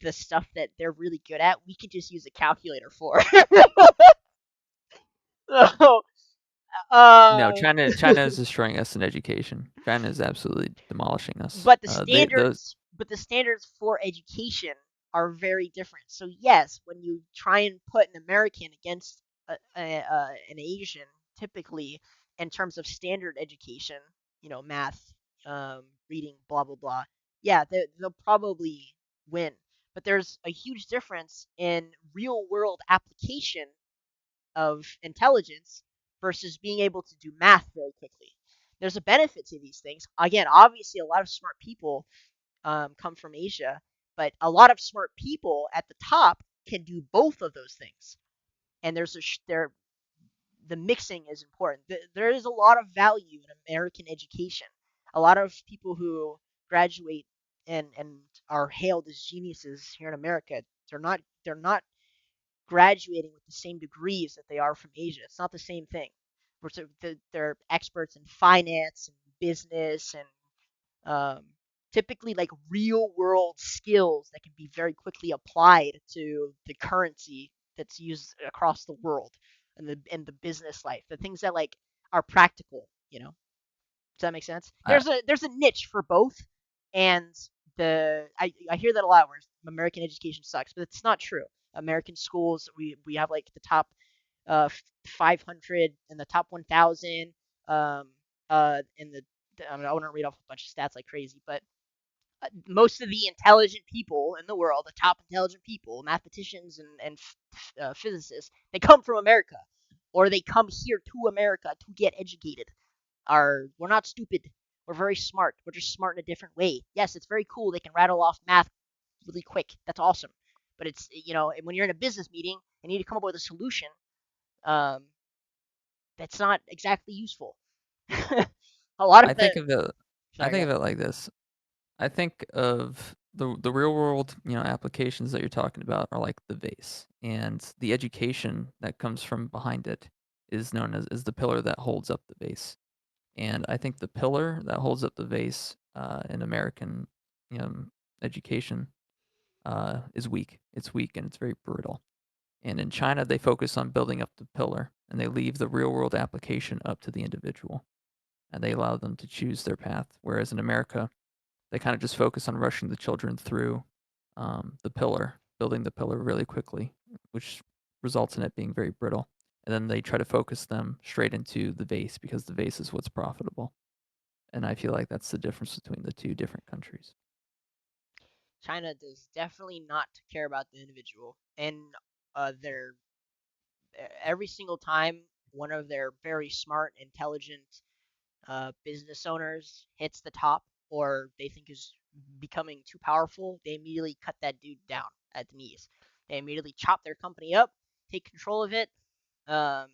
the stuff that they're really good at, we could just use a calculator for. So, no. uh, China is destroying us in education. China is absolutely demolishing us. but They those the standards for education are very different. So yes, when you try and put an American against an Asian, typically in terms of standard education, math, reading, blah blah blah, yeah, they'll probably win. But there's a huge difference in real world application of intelligence versus being able to do math very quickly. There's a benefit to these things. Again, obviously, a lot of smart people come from Asia, but a lot of smart people at the top can do both of those things. And the mixing is important. There is a lot of value in American education. A lot of people who graduate and are hailed as geniuses here in America, they're not graduating with the same degrees that they are from Asia. It's not the same thing. They're experts in finance and business and typically like real world skills that can be very quickly applied to the currency that's used across the world and the business life. The things that like are practical. Does that make sense? I, There's a niche for both, and I hear that a lot where American education sucks, but it's not true. American schools, we have like the top 500 and the top 1,000 in the I mean, I wouldn't read off a bunch of stats like crazy, but most of the intelligent people in the world, the top intelligent people, mathematicians and physicists, they come from America, or they come here to America to get educated. We're not stupid. We're very smart. We're just smart in a different way. Yes, it's very cool. They can rattle off math really quick. That's awesome. But it's when you're in a business meeting and you need to come up with a solution, um, that's not exactly useful. A lot I of the think of it. I sorry, go think of ahead. it like this. I think of the real world, applications that you're talking about are like the vase, and the education that comes from behind it is known as the pillar that holds up the vase. And I think the pillar that holds up the vase in American, education is weak. It's weak and it's very brittle. And in China, they focus on building up the pillar, and they leave the real world application up to the individual, and they allow them to choose their path. Whereas in America, they kind of just focus on rushing the children through the pillar, building the pillar really quickly, which results in it being very brittle. And then they try to focus them straight into the vase because the vase is what's profitable. And I feel like that's the difference between the two different countries. China does definitely not care about the individual, and they're every single time one of their very smart, intelligent business owners hits the top or they think is becoming too powerful, they immediately cut that dude down at the knees. They immediately chop their company up, take control of it. Um,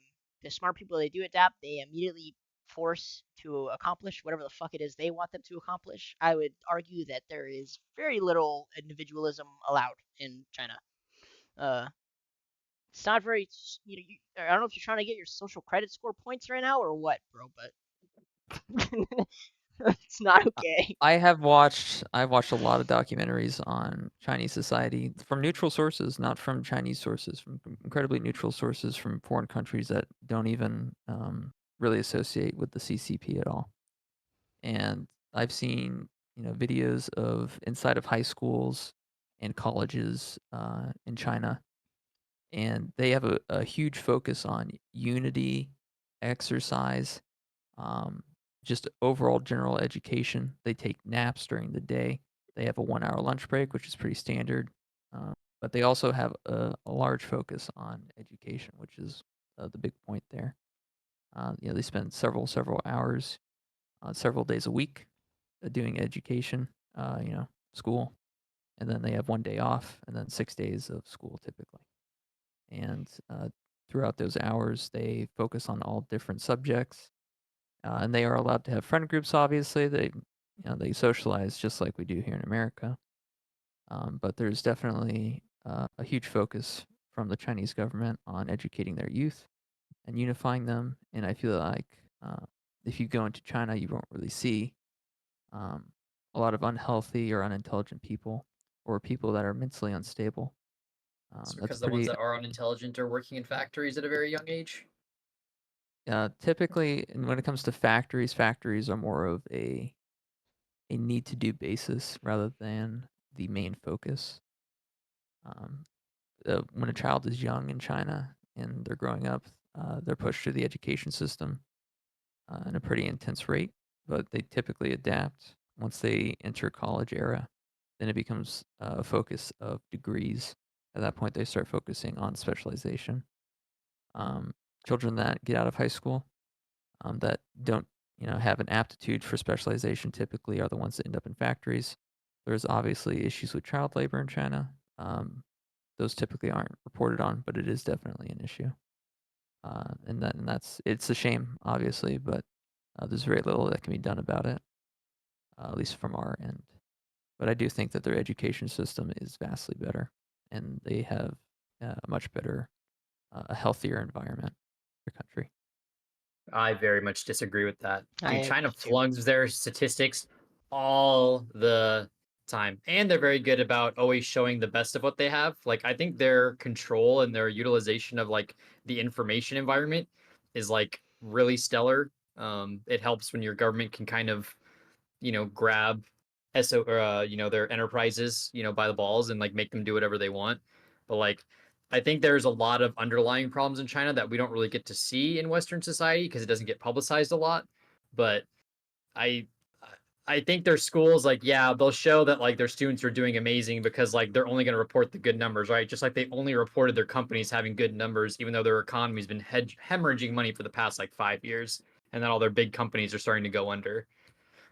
the smart people, they do adapt. They immediately force to accomplish whatever the fuck it is they want them to accomplish. I would argue that there is very little individualism allowed in China. Uh, it's not very, I don't know if you're trying to get your social credit score points right now or what, bro, but it's not okay. I've watched a lot of documentaries on Chinese society from neutral sources, not from Chinese sources, from incredibly neutral sources from foreign countries that don't even really associate with the CCP at all. And I've seen videos of inside of high schools and colleges in China, and they have a huge focus on unity, exercise, um, just overall general education. They take naps during the day. They have a 1 hour lunch break, which is pretty standard. But they also have a large focus on education, which is the big point there. They spend several hours, several days a week, doing education, school, and then they have 1 day off, and then 6 days of school typically. And throughout those hours, they focus on all different subjects, and they are allowed to have friend groups. Obviously, they socialize just like we do here in America. But there's definitely a huge focus from the Chinese government on educating their youth and unifying them. And I feel like if you go into China, you won't really see um, a lot of unhealthy or unintelligent people or people that are mentally unstable. It's That's because the ones pretty that are unintelligent are working in factories at a very young age. typically, and when it comes to factories, factories are more of a need to do basis rather than the main focus. Um, when a child is young in China and they're growing up, they're pushed through the education system in a pretty intense rate, but they typically adapt once they enter college era. Then it becomes a focus of degrees. At that point, they start focusing on specialization. Um, Children that get out of high school that don't have an aptitude for specialization typically are the ones that end up in factories. There's obviously issues with child labor in China. Those typically aren't reported on, but it is definitely an issue. And that's it's a shame, obviously, but there's very little that can be done about it, at least from our end. But I do think that their education system is vastly better, and they have a much better, a healthier environment for the country. I very much disagree with that. I Dude, am China too. flunks their statistics all the time. And they're very good about always showing the best of what they have. Like I think their control and their utilization of like the information environment is like really stellar. It helps when your government can kind of, grab their enterprises, by the balls and like make them do whatever they want. But like, I think there's a lot of underlying problems in China that we don't really get to see in Western society because it doesn't get publicized a lot. But I I think their schools, like, yeah, they'll show that like their students are doing amazing because like they're only going to report the good numbers, right? Just like they only reported their companies having good numbers, even though their economy's been hemorrhaging money for the past like 5 years, and then all their big companies are starting to go under.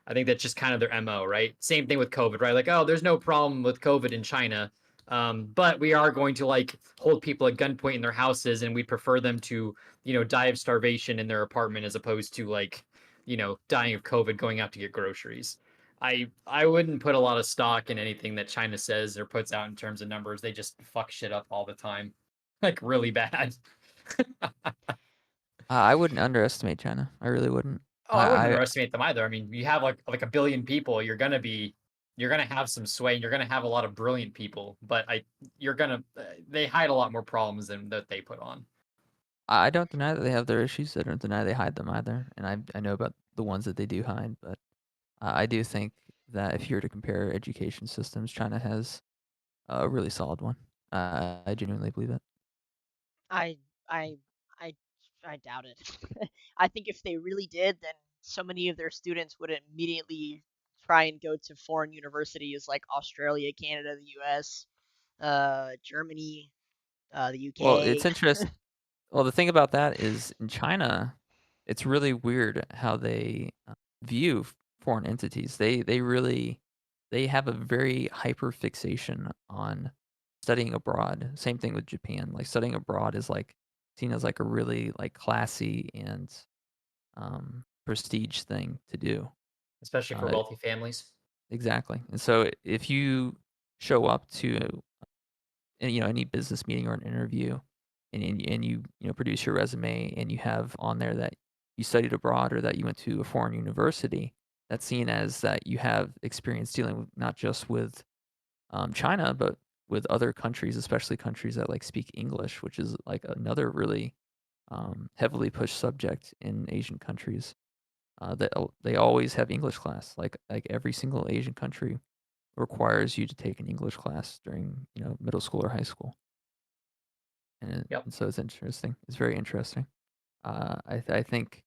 I think that's just kind of their MO, right? Same thing with COVID, right? Like, oh, there's no problem with COVID in China. But we are going to like hold people at gunpoint in their houses, and we prefer them to, die of starvation in their apartment as opposed to like, dying of COVID going out to get groceries. I wouldn't put a lot of stock in anything that China says or puts out in terms of numbers. They just fuck shit up all the time, like really bad. I wouldn't underestimate China. I really wouldn't. Oh, I wouldn't I underestimate them either. I mean, you have like a billion people, you're gonna have some sway, and you're gonna have a lot of brilliant people. But they hide a lot more problems than that they put on. I don't deny that they have their issues. I don't deny they hide them either, and I know about the ones that they do hide. But I do think that if you were to compare education systems, China has a really solid one. I genuinely believe it. I I I I doubt it. I think if they really did, then so many of their students would immediately try and go to foreign universities like Australia, Canada, the U.S., Germany, the Well, UK. it's interesting. Well, the thing about that is in China, it's really weird how they view foreign entities. They have a very hyper fixation on studying abroad. Same thing with Japan. Like studying abroad is like seen as like a really like classy and prestige thing to do. Especially for Uh, wealthy families. exactly. And so if you show up to any business meeting or an interview, and you produce your resume and you have on there that you studied abroad or that you went to a foreign university, that's seen as that you have experience dealing with not just with China, but with other countries, especially countries that like speak English, which is like another really heavily pushed subject in Asian countries. They always have English class, like every single Asian country requires you to take an English class during middle school or high school. Yep. And so it's interesting. It's very interesting. I think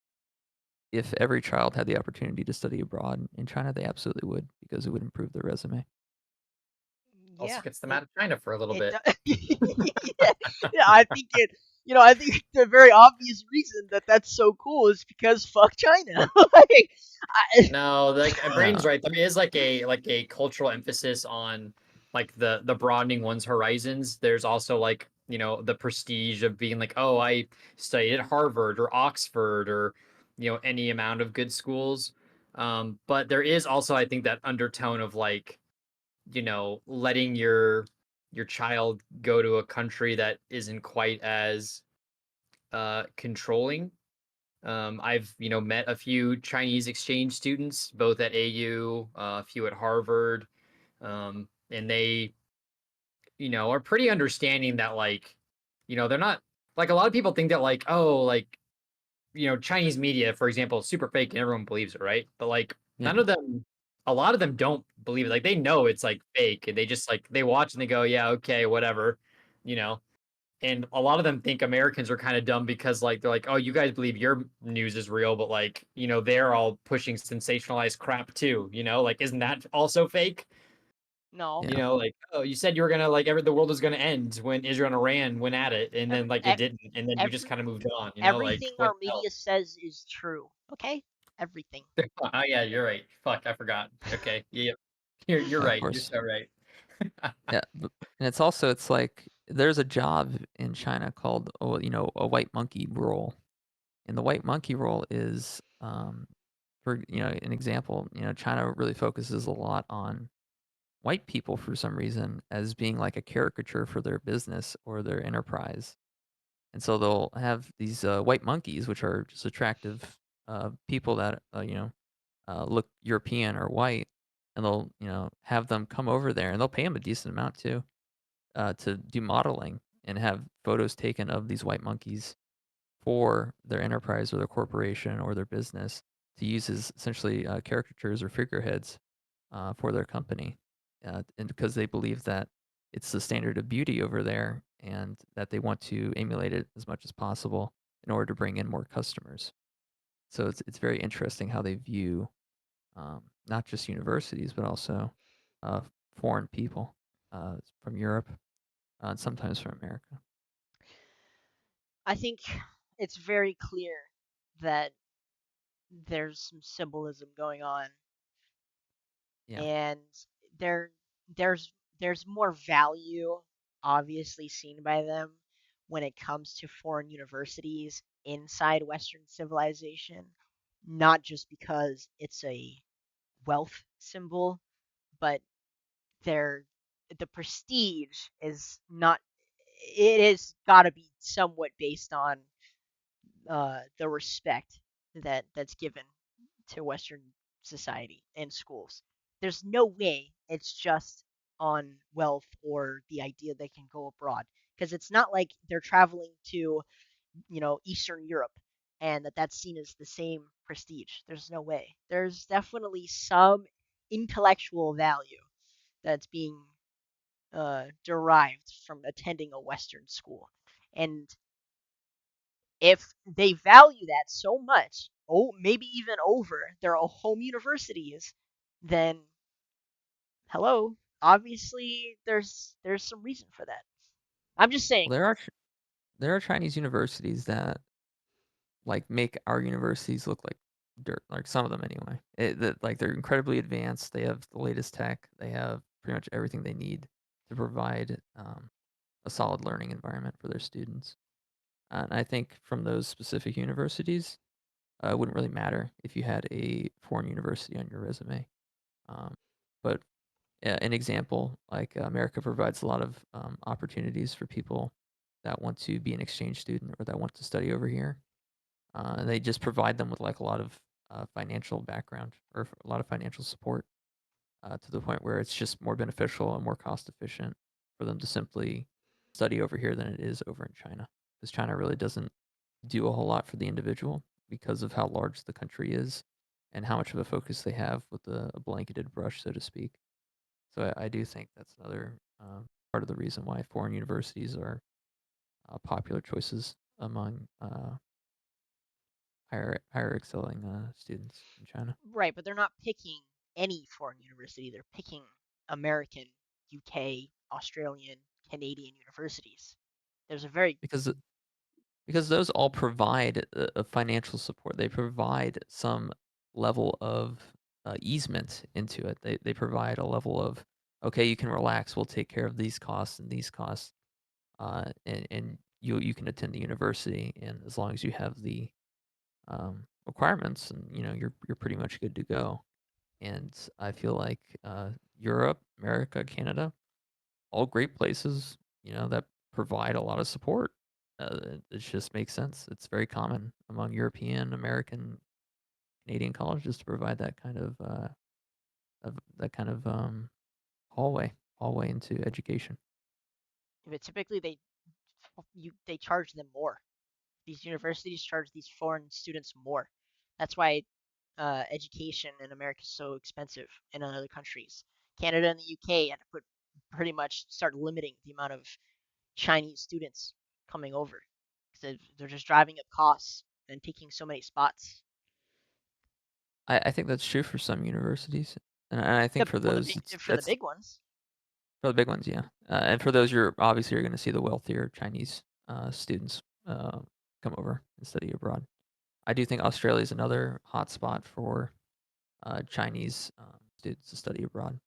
if every child had the opportunity to study abroad in China, they absolutely would because it would improve their resume. Yeah, Also gets them it out of China for a little it bit. does. Yeah, yeah, I think it. I think the very obvious reason that that's so cool is because fuck China. Like, I, No, like Braden's No, right. There is like a cultural emphasis on like the broadening one's horizons. There's also like, the prestige of being like, oh, I studied at Harvard or Oxford or, any amount of good schools. But there is also, I think, that undertone of like, letting your child go to a country that isn't quite as controlling. I've met a few Chinese exchange students, both at AU, a few at Harvard, and they are pretty understanding that like they're not like a lot of people think that like, oh, like Chinese media, for example, is super fake and everyone believes it, right? But like none yeah, of them, a lot of them don't believe it. Like they know it's like fake, and they just like they watch and they go, yeah, okay, whatever, you know. And a lot of them think Americans are kind of dumb because like they're like, oh, you guys believe your news is real, but like they're all pushing sensationalized crap too. Like isn't that also fake? no, yeah. Like, oh, you said you were gonna like the world was gonna end when Israel and Iran went at it, and then every like it didn't, and then you just every kind of moved on. Like everything what our the hell? media says is true. Okay, everything. Oh yeah, you're right. Fuck, I forgot. Okay, yeah, you're Of right. You're course. so right. Yeah, and it's like there's a job in China called a white monkey role, and the white monkey role is for an example. China really focuses a lot on white people for some reason as being like a caricature for their business or their enterprise. And so they'll have these white monkeys, which are just attractive people that look European or white, and they'll have them come over there, and they'll pay them a decent amount too to do modeling and have photos taken of these white monkeys for their enterprise or their corporation or their business to use as essentially caricatures or figureheads for their company, and because they believe that it's the standard of beauty over there, and that they want to emulate it as much as possible in order to bring in more customers. So it's very interesting how they view not just universities but also uh, foreign people from Europe and sometimes from America. I think it's very clear that there's some symbolism going on, Yeah. and there there's there's more value obviously seen by them when it comes to foreign universities inside Western civilization, not just because it's a wealth symbol, but their the prestige is not, it has got to be somewhat based on the respect that's given to Western society and schools. There's no way it's just on wealth or the idea they can go abroad, because it's not like they're traveling to, Eastern Europe and that's seen as the same prestige. There's no way. There's definitely some intellectual value that's being derived from attending a Western school. And if they value that so much, oh, maybe even over their home universities, then hello, obviously there's some reason for that. I'm just saying. Well, there are Chinese universities that like make our universities look like dirt, like some of them anyway. Like they're incredibly advanced. They have the latest tech. They have pretty much everything they need to provide a solid learning environment for their students. And I think from those specific universities, it wouldn't really matter if you had a foreign university on your resume. Um, but an example, like America provides a lot of opportunities for people that want to be an exchange student or that want to study over here. They just provide them with like a lot of financial background or a lot of financial support to the point where it's just more beneficial and more cost efficient for them to simply study over here than it is over in China. Because China really doesn't do a whole lot for the individual because of how large the country is and how much of a focus they have with a blanketed brush, so to speak. So I do think that's another part of the reason why foreign universities are popular choices among higher excelling students in China. Right, but they're not picking any foreign university. They're picking American, UK, Australian, Canadian universities. There's a very Because because those all provide a financial support. They provide some level of easement into it. They provide a level of, okay, you can relax. We'll take care of these costs and these costs, and you can attend the university, and as long as you have the requirements, and you're pretty much good to go. And I feel like Europe, America, Canada, all great places, that provide a lot of support. It just makes sense. It's very common among European, American, Canadian colleges to provide that kind of hallway into education. but typically they charge them more. These universities charge these foreign students more. That's why education in America is so expensive, and in other countries. Canada and the UK had to pretty much start limiting the amount of Chinese students coming over because they're just driving up costs and taking so many spots. I think that's true for some universities, and I think The for well, the those, big it's for the that's big ones. for the big ones, yeah. And for those, you're going to see the wealthier Chinese students come over and study abroad. I do think Australia is another hotspot for Chinese students to study abroad.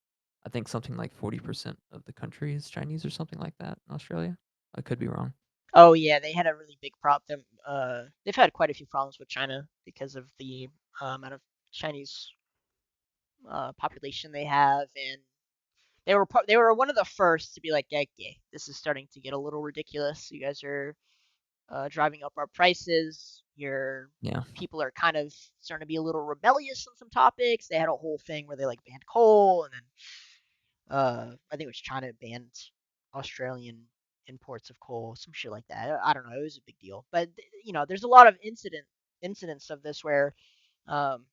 I think something like 40% of the country is Chinese or something like that in Australia. I could be wrong. Oh yeah, they had a really big problem. They've had quite a few problems with China because of the amount of Chinese population they have, and they were one of the first to be like, yeah, yeah, this is starting to get a little ridiculous. You guys are driving up our prices. Your Yeah. people are kind of starting to be a little rebellious on some topics. They had a whole thing where they like banned coal, and then I think it was China banned Australian imports of coal, some shit like that. I don't know. It was a big deal, but there's a lot of incidents of this where um,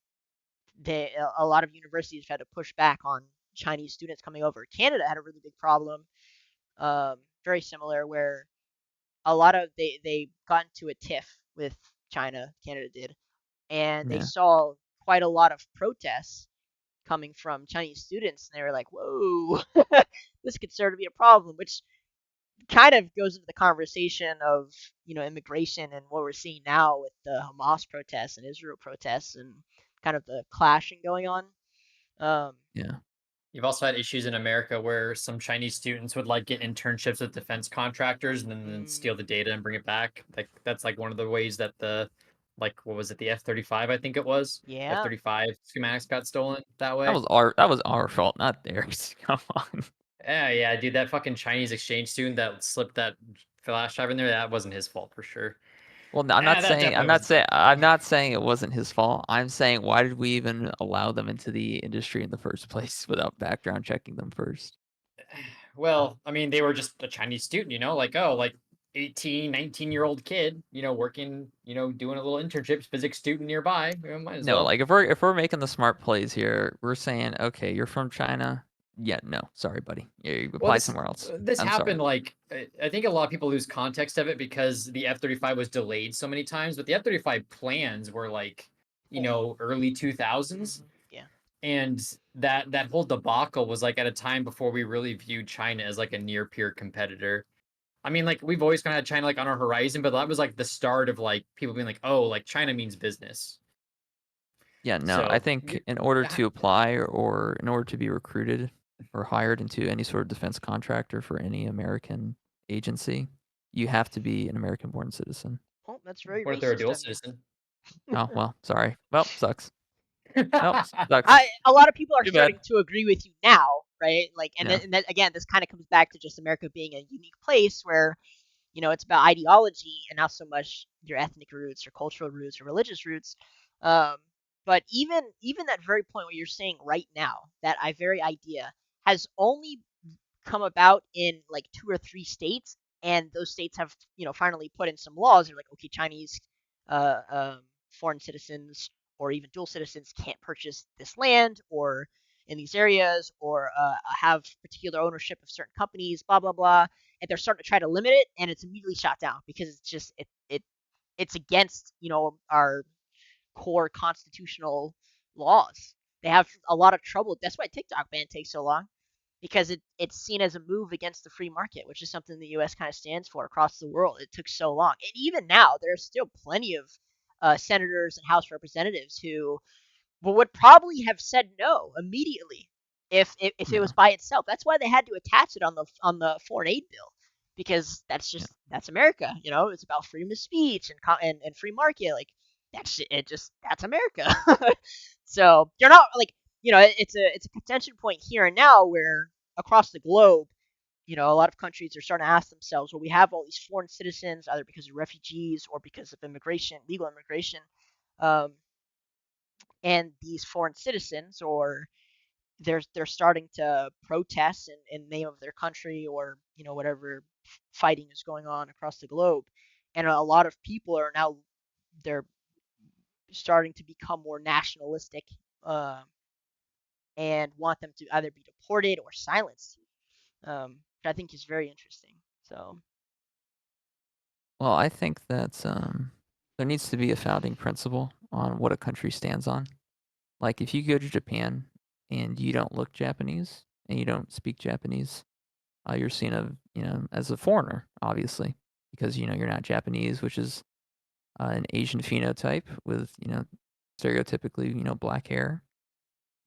a lot of universities have had to push back on Chinese students coming over. Canada had a really big problem, very similar, where a lot of they got into a tiff with China. Canada did, and they Yeah. saw quite a lot of protests coming from Chinese students, and they were like, "Whoa, this could start to be a problem," which kind of goes into the conversation of immigration and what we're seeing now with the Hamas protests and Israel protests and kind of the clashing going on. Um, Yeah. You've also had issues in America where some Chinese students would like get internships with defense contractors and then steal the data and bring it back. Like that's like one of the ways that the like what was it, the F-35, I think it was. yeah. F-35 schematics got stolen that That way. was our fault, not theirs. Come on. Yeah, dude, that fucking Chinese exchange student that slipped that flash drive in there, that wasn't his fault for sure. Well, I'm not That saying definitely wasn't. I'm not saying it wasn't his fault. I'm saying why did we even allow them into the industry in the first place without background checking them first? Well, I mean, they were just a Chinese student, like, oh, like 18, 19-year-old kid, working, doing a little internship, physics student nearby. Might as No, well. like if we're making the smart plays here, we're saying, okay, you're from China. Yeah, no, sorry, buddy. You Well, apply this somewhere else. this I'm sorry. happened like I think a lot of people lose context of it because the F-35 was delayed so many times, but the F-35 plans were like, Old. early 2000s. Yeah. And that whole debacle was like at a time before we really viewed China as like a near peer competitor. I mean, like we've always kind of had China like on our horizon, but that was like the start of like people being like, oh, like China means business. Yeah, no, I So think in order to apply or in order to be recruited or hired into any sort of defense contractor for any American agency, you have to be an American-born citizen. Well, that's very what if they're a racist dual of you. citizen? Oh, well, sorry. Well, sucks. Nope, sucks. A lot of people are Too bad. starting to agree with you now, right? Like, Yeah. and then again, this kind of comes back to just America being a unique place where it's about ideology and not so much your ethnic roots or cultural roots or religious roots. Um, but even that very point where you're saying right now, that very idea has only come about in like 2 or 3 states, and those states have finally put in some laws. They're like, okay, Chinese uh, um, foreign citizens or even dual citizens can't purchase this land or in these areas or have particular ownership of certain companies, blah blah blah. And they're starting to try to limit it, and it's immediately shot down because it's just it's against our core constitutional laws. They have a lot of trouble. That's why TikTok ban takes so long, because it's seen as a move against the free market, which is something the U.S. kind of stands for across the world. It took so long, and even now, there's still plenty of senators and House representatives who would probably have said no immediately if it Yeah. was by itself. That's why they had to attach it on the foreign aid bill, because Yeah. that's America. It's about freedom of speech and free market. Like that's it. Just that's America. So you're not like it's a contention point here and now where across the globe, a lot of countries are starting to ask themselves, well, we have all these foreign citizens either because of refugees or because of immigration, legal immigration, um, and these foreign citizens, or they're starting to protest in name of their country, or whatever fighting is going on across the globe, and a lot of people are now they're starting to become more nationalistic, uh, and want them to either be deported or silenced, which I think is very interesting. So Well, I think that there needs to be a founding principle on what a country stands on. Like if you go to Japan and you don't look Japanese and you don't speak Japanese, you're seen as a foreigner, obviously, because you're not Japanese, which is an Asian phenotype with stereotypically black hair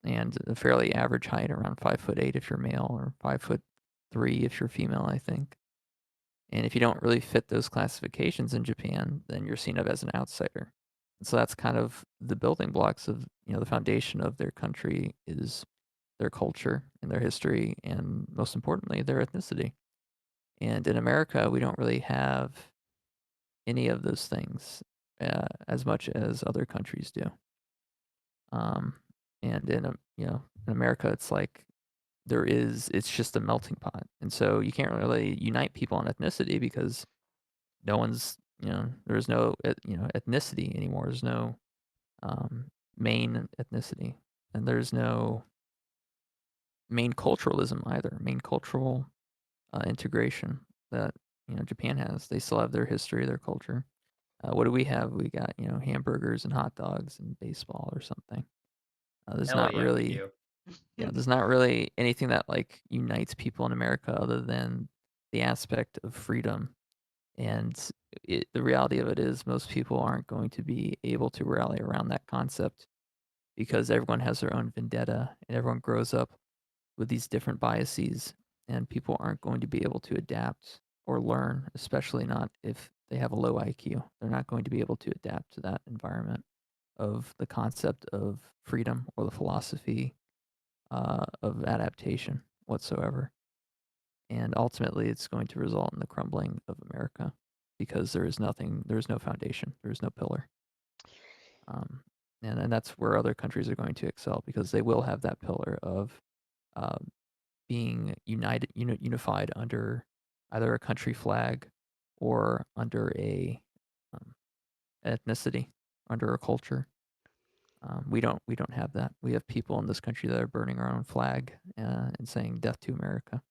and a fairly average height, around 5'8" if you're male, or 5'3" if you're female, I think. And if you don't really fit those classifications in Japan, then you're seen of as an outsider. And so that's kind of the building blocks of the foundation of their country is their culture and their history, and most importantly, their ethnicity. And in America, we don't really have any of those things as much as other countries do. Um, and in America, it's like it's just a melting pot, and so you can't really unite people on ethnicity because no one's there's no ethnicity anymore. There's no main ethnicity, and there's no main culturalism either. Main cultural integration that Japan has. They still have their history, their culture. What do we have? We got hamburgers and hot dogs and baseball or something. There's Hell not yeah, we really do. there's not really anything that like unites people in America other than the aspect of freedom. And the reality of it is most people aren't going to be able to rally around that concept because everyone has their own vendetta and everyone grows up with these different biases, and people aren't going to be able to adapt or learn, especially not if they have a low IQ. They're not going to be able to adapt to that environment of the concept of freedom or the philosophy of adaptation whatsoever. And ultimately, it's going to result in the crumbling of America because there is no foundation, there is no pillar. Um, and that's where other countries are going to excel because they will have that pillar of uh, being unified under either a country flag or under a um, ethnicity, under a culture. We don't have that. We have people in this country that are burning our own flag and saying "Death to America."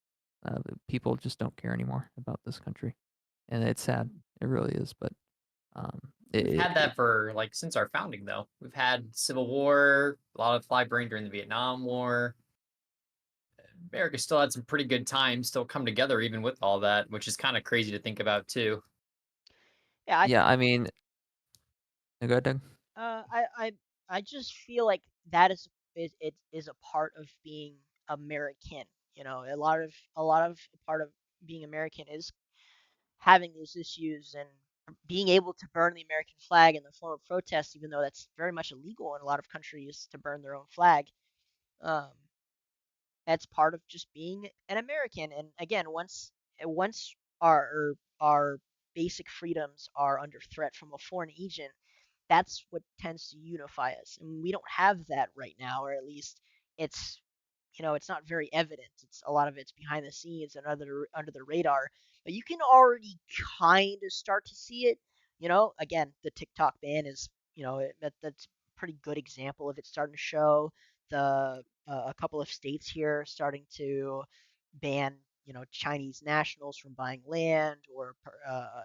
People just don't care anymore about this country, and it's sad. It really is. But um, We've had that for like since our founding, though. We've had Civil War, a lot of flag burning during the Vietnam War. America still had some pretty good times, still come together even with all that, which is kind of crazy to think about too. Yeah, I yeah, think I mean, go ahead, Doug. uh, I I I just feel like that it is a part of being American. You know, a lot of part of being American is having these issues and being able to burn the American flag in the form of protest, even though that's very much illegal in a lot of countries to burn their own flag. Um, that's part of just being an American. And again, once our basic freedoms are under threat from a foreign agent, that's what tends to unify us. And we don't have that right now, or at least it's it's not very evident. It's a lot of it's behind the scenes and under the radar, but you can already kind of start to see it. Again, the TikTok ban is that's a pretty good example of it starting to show. The A couple of states here starting to ban Chinese nationals from buying land or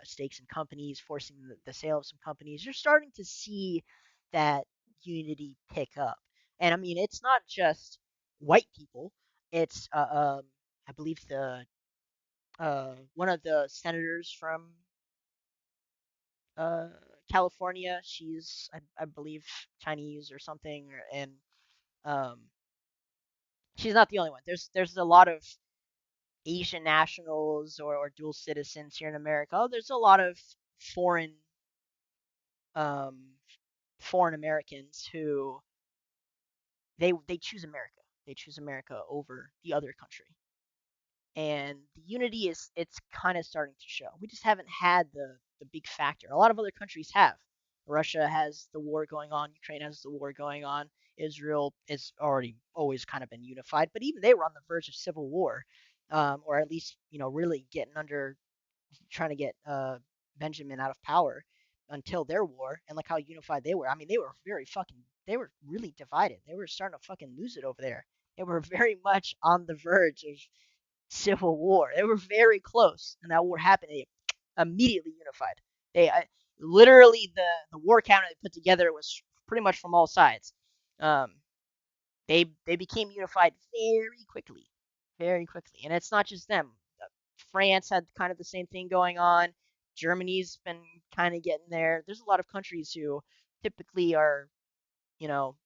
stakes in companies, forcing the sale of some companies. You're starting to see that unity pick up, and I mean it's not just white people. It's I believe the one of the senators from uh, California. She's I believe Chinese or something, and um, she's not the only one. There's a lot of Asian nationals or dual citizens here in America. Oh, there's a lot of foreign um, foreign Americans who they choose America. They choose America over the other country. And the unity is it's kind of starting to show. We just haven't had the big factor. A lot of other countries have. Russia has the war going on. Ukraine has the war going on. Israel is already always kind of been unified, but even they were on the verge of civil war, or at least really getting under trying to get Benjamin out of power until their war. And look how unified they were. I mean, they were really divided. They were starting to fucking lose it over there. They were very much on the verge of civil war. They were very close, and that war happened. They immediately unified. They literally the war cabinet they put together was pretty much from all sides. Um, they became unified very quickly, and it's not just them. France had kind of the same thing going on. Germany's been kind of getting there. There's a lot of countries who typically are, you know,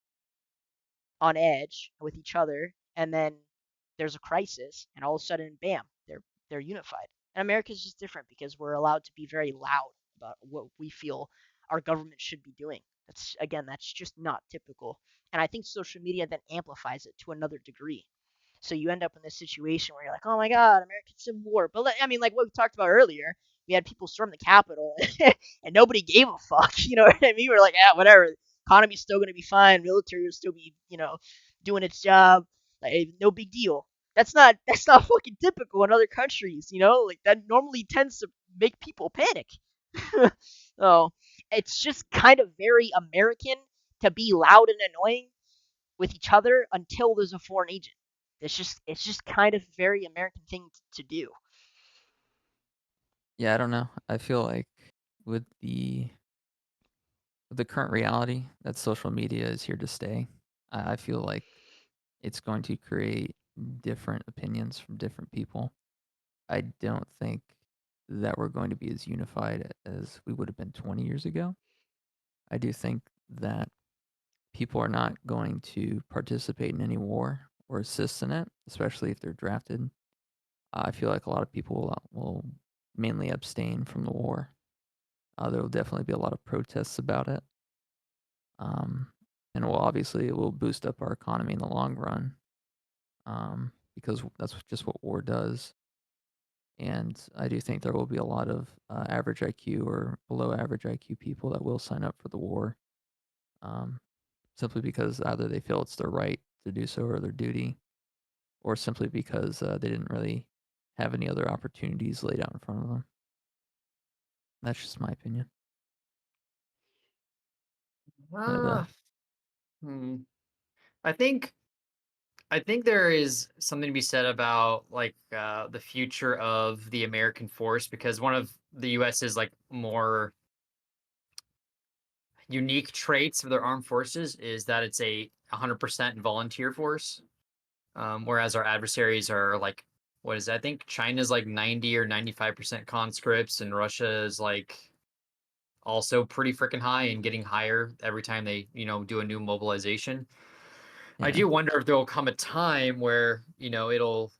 on edge with each other, and then there's a crisis, and all of a sudden, bam, they're unified. And America's just different because we're allowed to be very loud about what we feel our government should be doing. That's just not typical. And I think social media then amplifies it to another degree. So you end up in this situation where you're like, oh my God, American Civil War. But I mean, like what we talked about earlier, we had people storm the Capitol and nobody gave a fuck. You know what I mean? We're like, yeah, whatever. Economy's still going to be fine. Military will still be, doing its job. Like, no big deal. That's not fucking typical in other countries, you know? Like that normally tends to make people panic. So it's just kind of very American to be loud and annoying with each other until there's a foreign agent. It's just kind of very American thing to do. Yeah, I don't know. I feel like with the current reality that social media is here to stay, I feel like it's going to create different opinions from different people. I don't think that we're going to be as unified as we would have been 20 years ago. I do think that people are not going to participate in any war or assist in it, especially if they're drafted. I feel like a lot of people will mainly abstain from the war. There will definitely be a lot of protests about it. Um, and obviously it will boost up our economy in the long run, because that's just what war does. And I do think there will be a lot of average IQ or below average IQ people that will sign up for the war, um, simply because either they feel it's their right to do so or their duty, or simply because they didn't really have any other opportunities laid out in front of them. That's just my opinion. But Uh, hmm. I think I think there is something to be said about like the future of the American force because one of the US's like more unique traits of their armed forces is that it's a 100% volunteer force, whereas our adversaries are like what is it? I think China's like 90 or 95% conscripts, and Russia is like also pretty freaking high and getting higher every time they do a new mobilization. I yeah, do wonder if there will come a time where it'll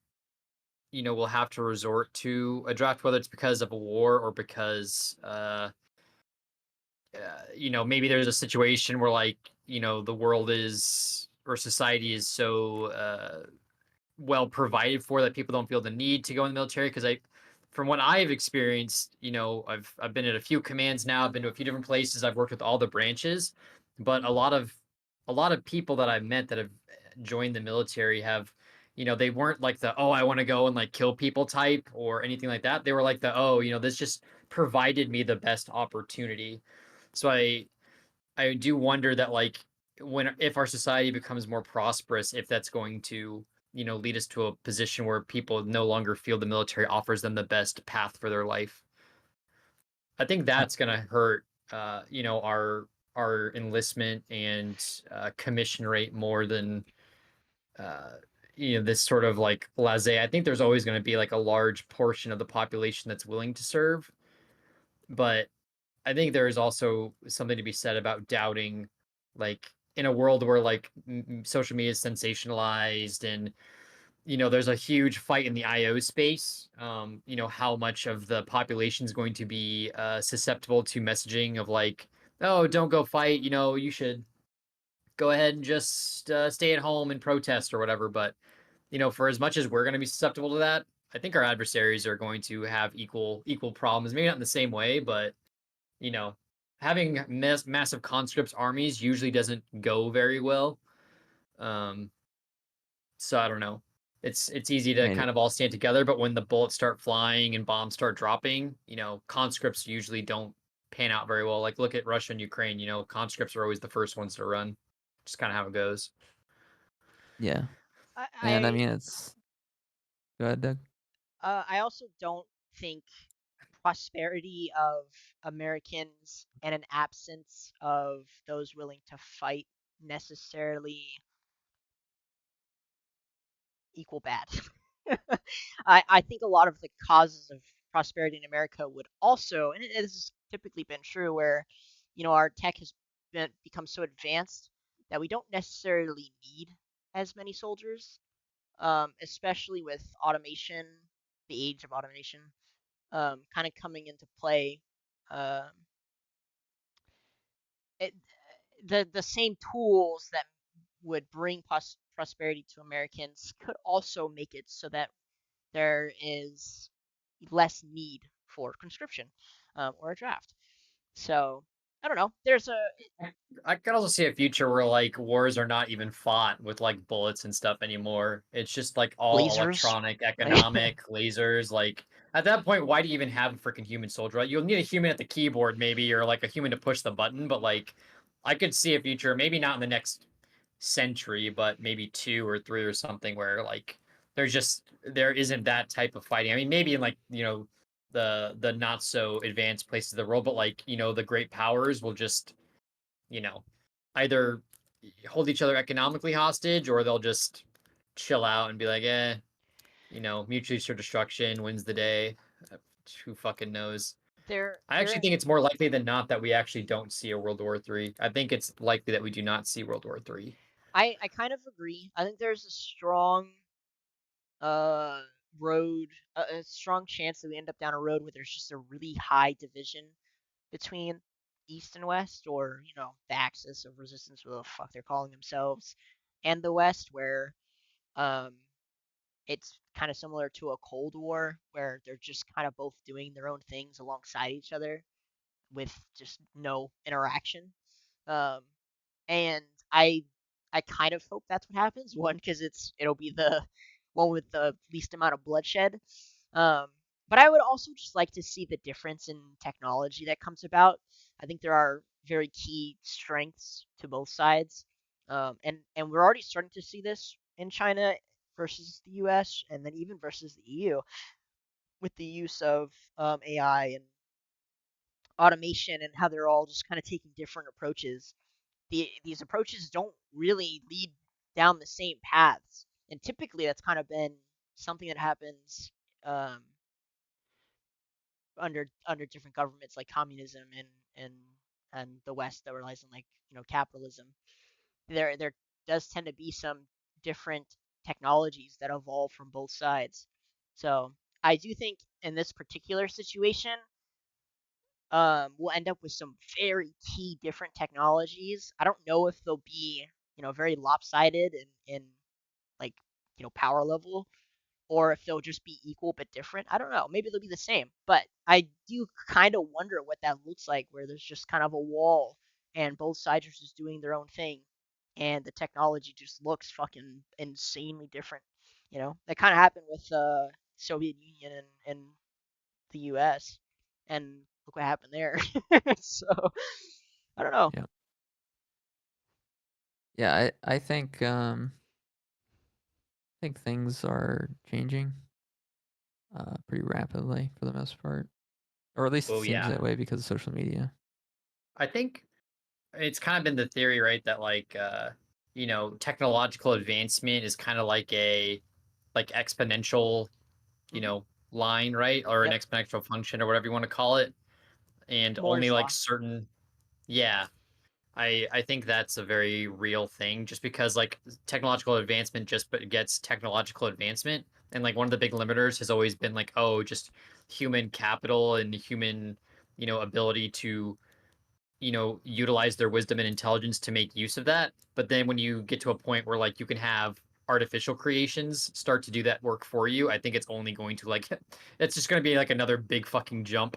we'll have to resort to a draft, whether it's because of a war or because maybe there's a situation where like the world is or society is so well provided for that people don't feel the need to go in the military. Because from what I've experienced, I've been at a few commands now. I've been to a few different places. I've worked with all the branches, but a lot of people that I've met that have joined the military have, they weren't like the I want to go and like kill people type or anything like that. They were like the this just provided me the best opportunity. So I do wonder that like when if our society becomes more prosperous, if that's going to lead us to a position where people no longer feel the military offers them the best path for their life. I think I, that's going to hurt our enlistment and commission rate more than uh this sort of like laissez. I think there's always going to be like a large portion of the population that's willing to serve, but I think there is also something to be said about doubting, like in a world where like social media is sensationalized and there's a huge fight in the IO space. How much of the population is going to be susceptible to messaging of like, oh, don't go fight. You should go ahead and just stay at home and protest or whatever. But for as much as we're going to be susceptible to that, I think our adversaries are going to have equal problems. Maybe not in the same way, but you know, having massive conscripts armies usually doesn't go very well. Um, so I don't know. It's easy I to mean, kind of all stand together, but when the bullets start flying and bombs start dropping, conscripts usually don't pan out very well. Like look at Russia and Ukraine. Conscripts are always the first ones to run. Just kind of how it goes. yeah, I and I I, mean it's. Go ahead, Doug. I also don't think prosperity of Americans and an absence of those willing to fight necessarily equal bad. I think a lot of the causes of prosperity in America would also, and this has typically been true, where our tech has become so advanced that we don't necessarily need as many soldiers, especially with automation, the age of automation, kind of coming into play. Um, it, the same tools that would bring prosperity to Americans could also make it so that there is less need for conscription or a draft. So I don't know. There's a I could also see a future where like wars are not even fought with like bullets and stuff anymore. It's just like all lasers. electronic, Like, economic, lasers. Like at that point, why do you even have a freaking human soldier? Right? You'll need a human at the keyboard, maybe, or like a human to push the button. But like, I could see a future, maybe not in the next century, but maybe 2 or 3 or something, where like there isn't that type of fighting. I mean, maybe in like the not so advanced places of the world, but like the great powers will just you know, either hold each other economically hostage or they'll just chill out and be like, mutually assured destruction wins the day. Uh, Who fucking knows? I actually there think it's more likely than not that we actually don't see a World War III. I think it's likely that we do not see World War III. I kind of agree. I think there's a strong uh road, a strong chance that we end up down a road where there's just a really high division between East and West, or the axis of resistance, whatever the fuck they're calling themselves, and the West, where um it's kind of similar to a Cold War, where they're just kind of both doing their own things alongside each other with just no interaction. Um, and I kind of hope that's what happens. One, because it'll be the one with the least amount of bloodshed. Um, but I would also just like to see the difference in technology that comes about. I think there are very key strengths to both sides, and we're already starting to see this in China versus the U.S. and then even versus the EU with the use of AI and automation, and how they're all just kind of taking different approaches. These approaches don't really lead down the same paths, and typically that's kind of been something that happens um, under different governments like communism and and the West that relies on, like, capitalism. There does tend to be some different technologies that evolve from both sides. So I do think in this particular situation, we'll end up with some very key different technologies. I don't know if they'll be, very lopsided in like, power level, or if they'll just be equal but different. I don't know. Maybe they'll be the same, but I do kind of wonder what that looks like, where there's just kind of a wall and both sides are just doing their own thing, and the technology just looks fucking insanely different. That kind of happened with Soviet Union and the U.S. and look what happened there. So I don't know. Yeah. Yeah, I think things are changing pretty rapidly for the most part. Or at least it Oh seems yeah, that way because of social media. I think it's kind of been the theory, right, that like technological advancement is kind of like a exponential Hmm. line, right, or an Yep. exponential function or whatever you want to call it, and only Moore's like law. certain yeah. I think that's a very real thing, just because like technological advancement just gets technological advancement, and like one of the big limiters has always been like, oh, just human capital and human ability to utilize their wisdom and intelligence to make use of that. But then when you get to a point where like you can have artificial creations start to do that work for you, I think it's only going to like it's just going to be like another big fucking jump.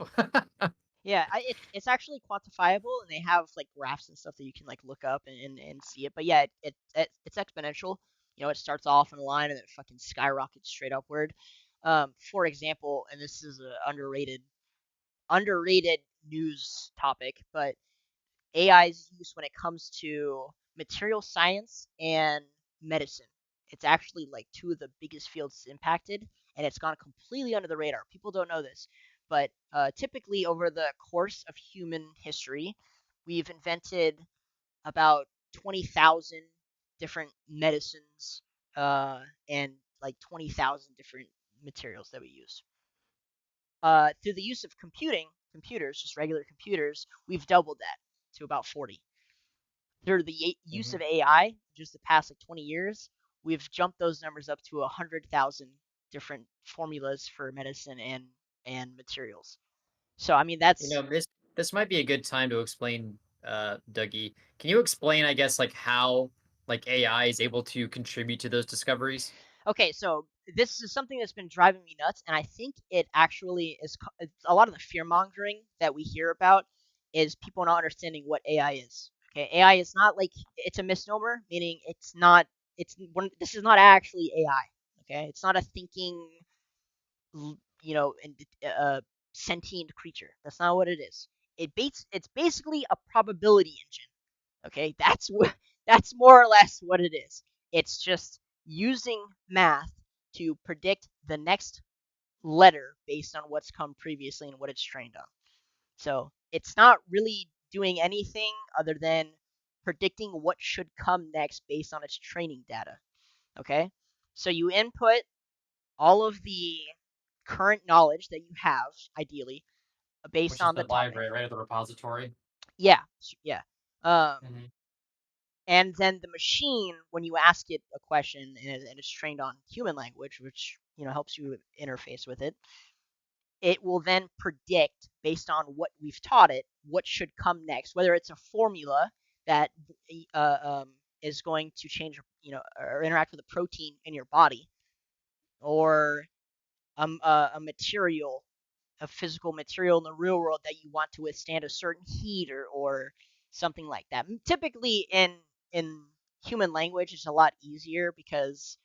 Yeah, it's actually quantifiable, and they have like graphs and stuff that you can like look up and see it. But yeah, it's exponential. It starts off in a line and then it fucking skyrockets straight upward. For example, and this is an underrated news topic, but AI's use when it comes to material science and medicine. It's actually like two of the biggest fields impacted, and it's gone completely under the radar. People don't know this, but typically over the course of human history, we've invented about 20,000 different medicines, and like 20,000 different materials that we use. Through the use of computers, just regular computers, we've doubled that to about 40. Through the use Mhm. of AI, just the past like 20 years, we've jumped those numbers up to 100,000 different formulas for medicine and materials. So I mean that's This might be a good time to explain, Dougie. Can you explain, I guess, like how like AI is able to contribute to those discoveries? okay. So this is something that's been driving me nuts, and I think it actually is a lot of the fear mongering that we hear about is people not understanding what AI is. Okay, AI is not like, it's a misnomer, meaning it's not. This is not actually AI. Okay, it's not a thinking, and sentient creature. That's not what it is. It's basically a probability engine. Okay, that's more or less what it is. It's just using math to predict the next letter based on what's come previously and what it's trained on. So it's not really doing anything other than predicting what should come next based on its training data. Okay, so you input all of the current knowledge that you have, ideally, based Which is on the the topic. library, right? Or the repository. Yeah, yeah. Mm-hmm. And then the machine, when you ask it a question and it's trained on human language, which helps you interface with it, it will then predict, based on what we've taught it, what should come next. Whether it's a formula that is going to change, or interact with a protein in your body, or a material, a physical material in the real world that you want to withstand a certain heat, or something like that. Typically, in human language, it's a lot easier because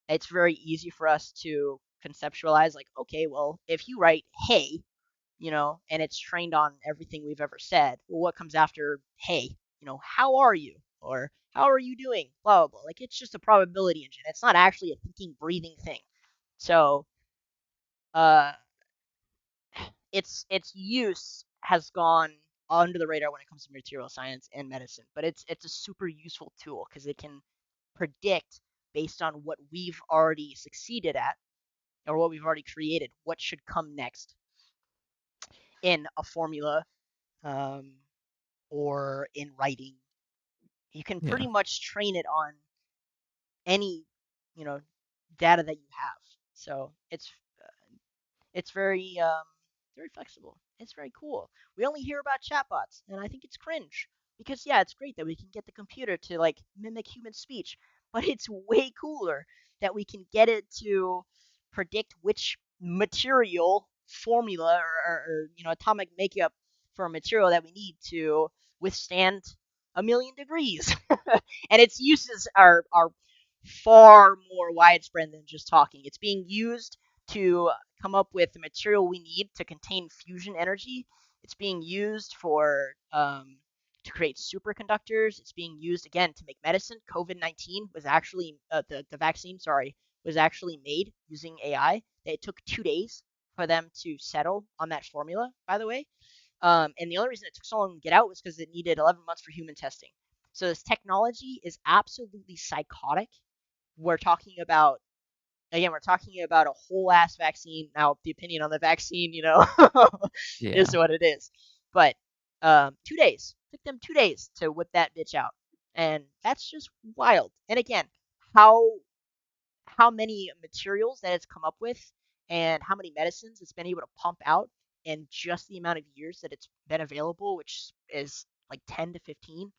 it's very easy for us to conceptualize, like, okay, well, if you write hey, and it's trained on everything we've ever said, well, what comes after hey? How are you? Or how are you doing? Blah, blah, blah. Like, it's just a probability engine. It's not actually a thinking, breathing thing. So, uh, its use has gone under the radar when it comes to material science and medicine, but it's a super useful tool because it can predict, based on what we've already succeeded at, or what we've already created, what should come next in a formula, um, or in writing. You can Yeah. pretty much train it on any, you know, data that you have. So it's very flexible. It's very cool. We only hear about chatbots, and I think it's cringe because, yeah, it's great that we can get the computer to like mimic human speech, but it's way cooler that we can get it to predict which material formula, or atomic makeup for a material that we need to withstand 1,000,000 degrees. And its uses are far more widespread than just talking. It's being used to come up with the material we need to contain fusion energy. It's being used for to create superconductors. It's being used again to make medicine. COVID-19 was actually the vaccine. Sorry, was actually made using AI. It took 2 days for them to settle on that formula. By the way, and the only reason it took so long to get out was because it needed 11 months for human testing. So this technology is absolutely psychotic. We're talking about Again, we're talking about a whole ass vaccine. Now, the opinion on the vaccine, Yeah. is what it is. But 2 days. Took them 2 days to whip that bitch out, and that's just wild. And again, how many materials that it's come up with, and how many medicines it's been able to pump out in just the amount of years that it's been available, which is like 10 to 15.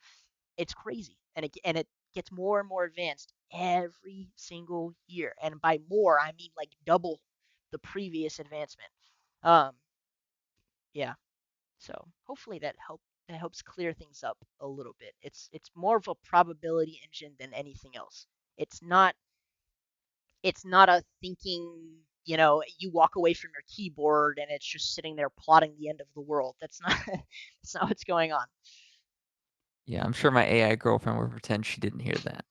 It's crazy, and it gets more and more advanced every single year. And by more, I mean like double the previous advancement. Um, yeah. So hopefully that helps clear things up a little bit. It's more of a probability engine than anything else. It's not it's not a thinking. You walk away from your keyboard and it's just sitting there plotting the end of the world. That's not that's not what's going on. Yeah, I'm sure my AI girlfriend would pretend she didn't hear that.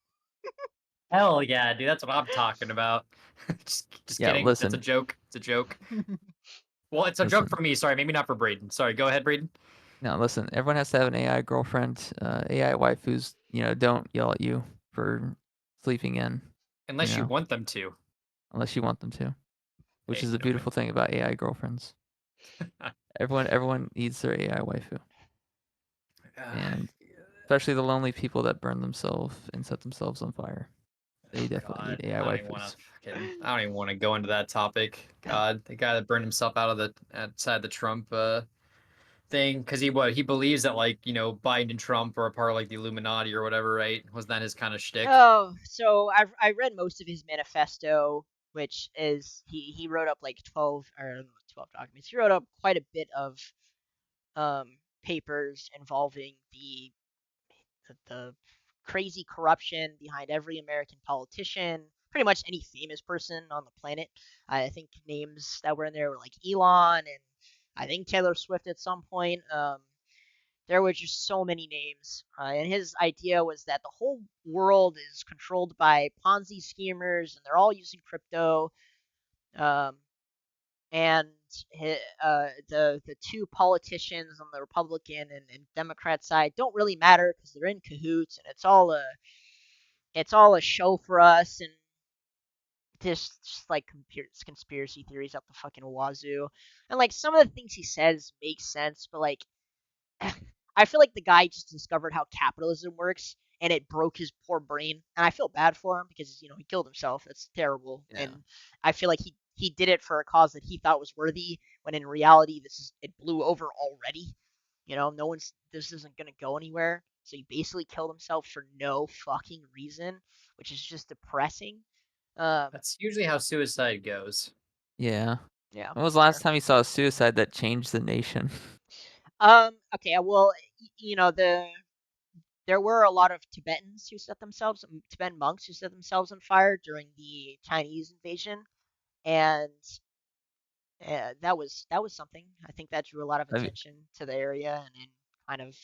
Hell yeah, dude. That's what I'm talking about. just Yeah, kidding. That's a listen, joke. It's a joke. Well, it's a joke listen. for me. Sorry, maybe not for Braden. Sorry, go ahead, Braden. No, listen. Everyone has to have an AI girlfriend. AI waifus, don't yell at you for sleeping in, Unless you want them to. unless you want them to, which Hey, is the beautiful thing about AI girlfriends. Everyone needs their AI waifu, and especially the lonely people that burn themselves and set themselves on fire. They definitely God, need AI I don't even want waifus. to I don't even want to go into that topic. God, the guy that burned himself out of the outside the Trump thing because he believes that, like, Biden and Trump are a part of like the Illuminati or whatever, right? Wasn't that his kind of shtick? Oh, so I read most of his manifesto, which is he wrote up like 12 or 12 documents. He wrote up quite a bit of papers involving the crazy corruption behind every American politician, pretty much any famous person on the planet. I think names that were in there were like Elon and I think Taylor Swift at some point. There were just so many names, and his idea was that the whole world is controlled by Ponzi schemers, and they're all using crypto. Um, and the two politicians on the Republican and Democrat side don't really matter because they're in cahoots, and it's all a show for us, and just like conspiracy theories out the fucking wazoo. And like some of the things he says make sense, but like I feel like the guy just discovered how capitalism works and it broke his poor brain. And I feel bad for him because he killed himself. That's terrible. Yeah. And I feel like he did it for a cause that he thought was worthy when in reality it blew over already. This isn't going to go anywhere. So he basically killed himself for no fucking reason, which is just depressing. That's usually how suicide goes. Yeah. Yeah. When was the last time you saw a suicide that changed the nation? Okay. Well, there were a lot of Tibetan monks who set themselves on fire during the Chinese invasion, and that was something. I think that drew a lot of Have you- attention to the area and kind of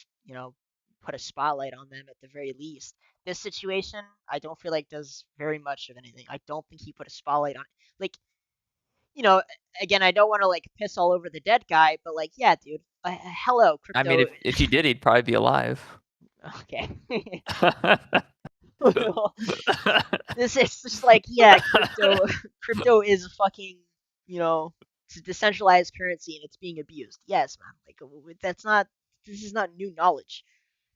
put a spotlight on them at the very least. This situation, I don't feel like does very much of anything. I don't think he put a spotlight on like you know again. I don't want to like piss all over the dead guy, but like yeah, dude. Hello, I mean, crypto. if you did, he'd probably be alive. Okay. This is just like, yeah, crypto is a fucking, it's a decentralized currency and it's being abused. Yes, man. Like this is not new knowledge.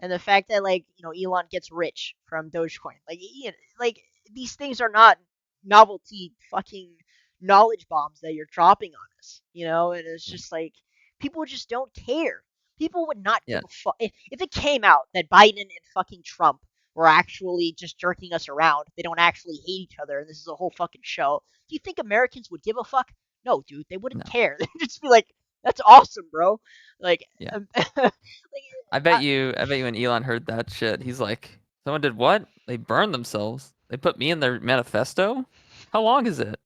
And the fact that like, Elon gets rich from Dogecoin, like these things are not novelty fucking knowledge bombs that you're dropping on us, and it's just like people just don't care. People would not Yeah. give a fuck if it came out that Biden and fucking Trump were actually just jerking us around. They don't actually hate each other, and this is a whole fucking show. Do you think Americans would give a fuck? No, dude, they wouldn't No. care. They'd just be like, "That's awesome, bro." Like, Yeah. like I bet you when Elon heard that shit, he's like, someone did what? They burned themselves. They put me in their manifesto? How long is it?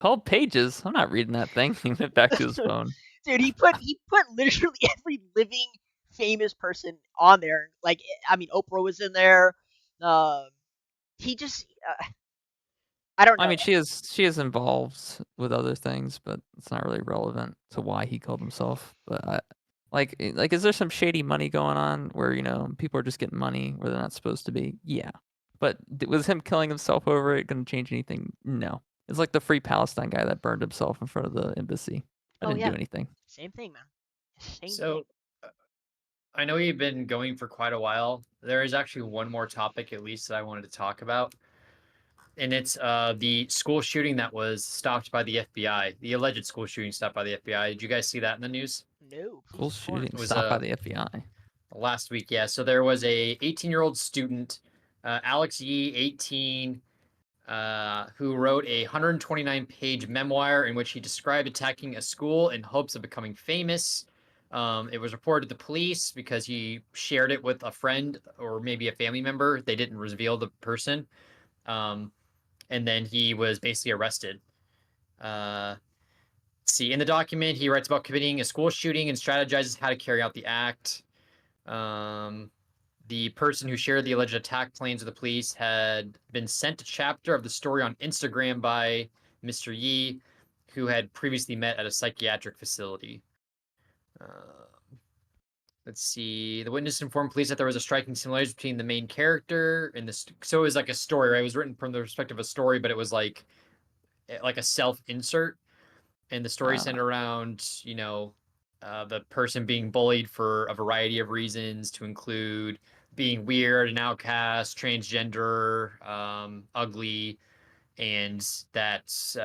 12 pages. I'm not reading that thing. He went back to his phone. dude, he put literally every living famous person on there. Like, I mean, Oprah was in there. He just, I don't know. I mean, she is involved with other things, but it's not really relevant to why he killed himself. But like, is there some shady money going on where people are just getting money where they're not supposed to be? Yeah. But was him killing himself over it going to change anything? No. It's like the Free Palestine guy that burned himself in front of the embassy. That Oh didn't yeah, do anything. same thing, man. Same So thing. I know you've been going for quite a while. There is actually one more topic at least that I wanted to talk about. And it's the school shooting that was stopped by the FBI, the alleged school shooting stopped by the FBI. Did you guys see that in the news? No, please School inform shooting me. Was stopped by the FBI. last week, yeah. So there was a 18-year-old student, Alex Yee, 18, who wrote a 129-page memoir in which he described attacking a school in hopes of becoming famous. It was reported to the police because he shared it with a friend or maybe a family member. They didn't reveal the person. And then he was basically arrested. See, in the document, he writes about committing a school shooting and strategizes how to carry out the act. The person who shared the alleged attack plans with the police had been sent a chapter of the story on Instagram by Mr. Yee, who had previously met at a psychiatric facility. Let's see. The witness informed police that there was a striking similarity between the main character and this. So it was like a story, right? It was written from the perspective of a story, but it was like a self insert, and the story centered around the person being bullied for a variety of reasons, to include being weird, an outcast, transgender, ugly, and that's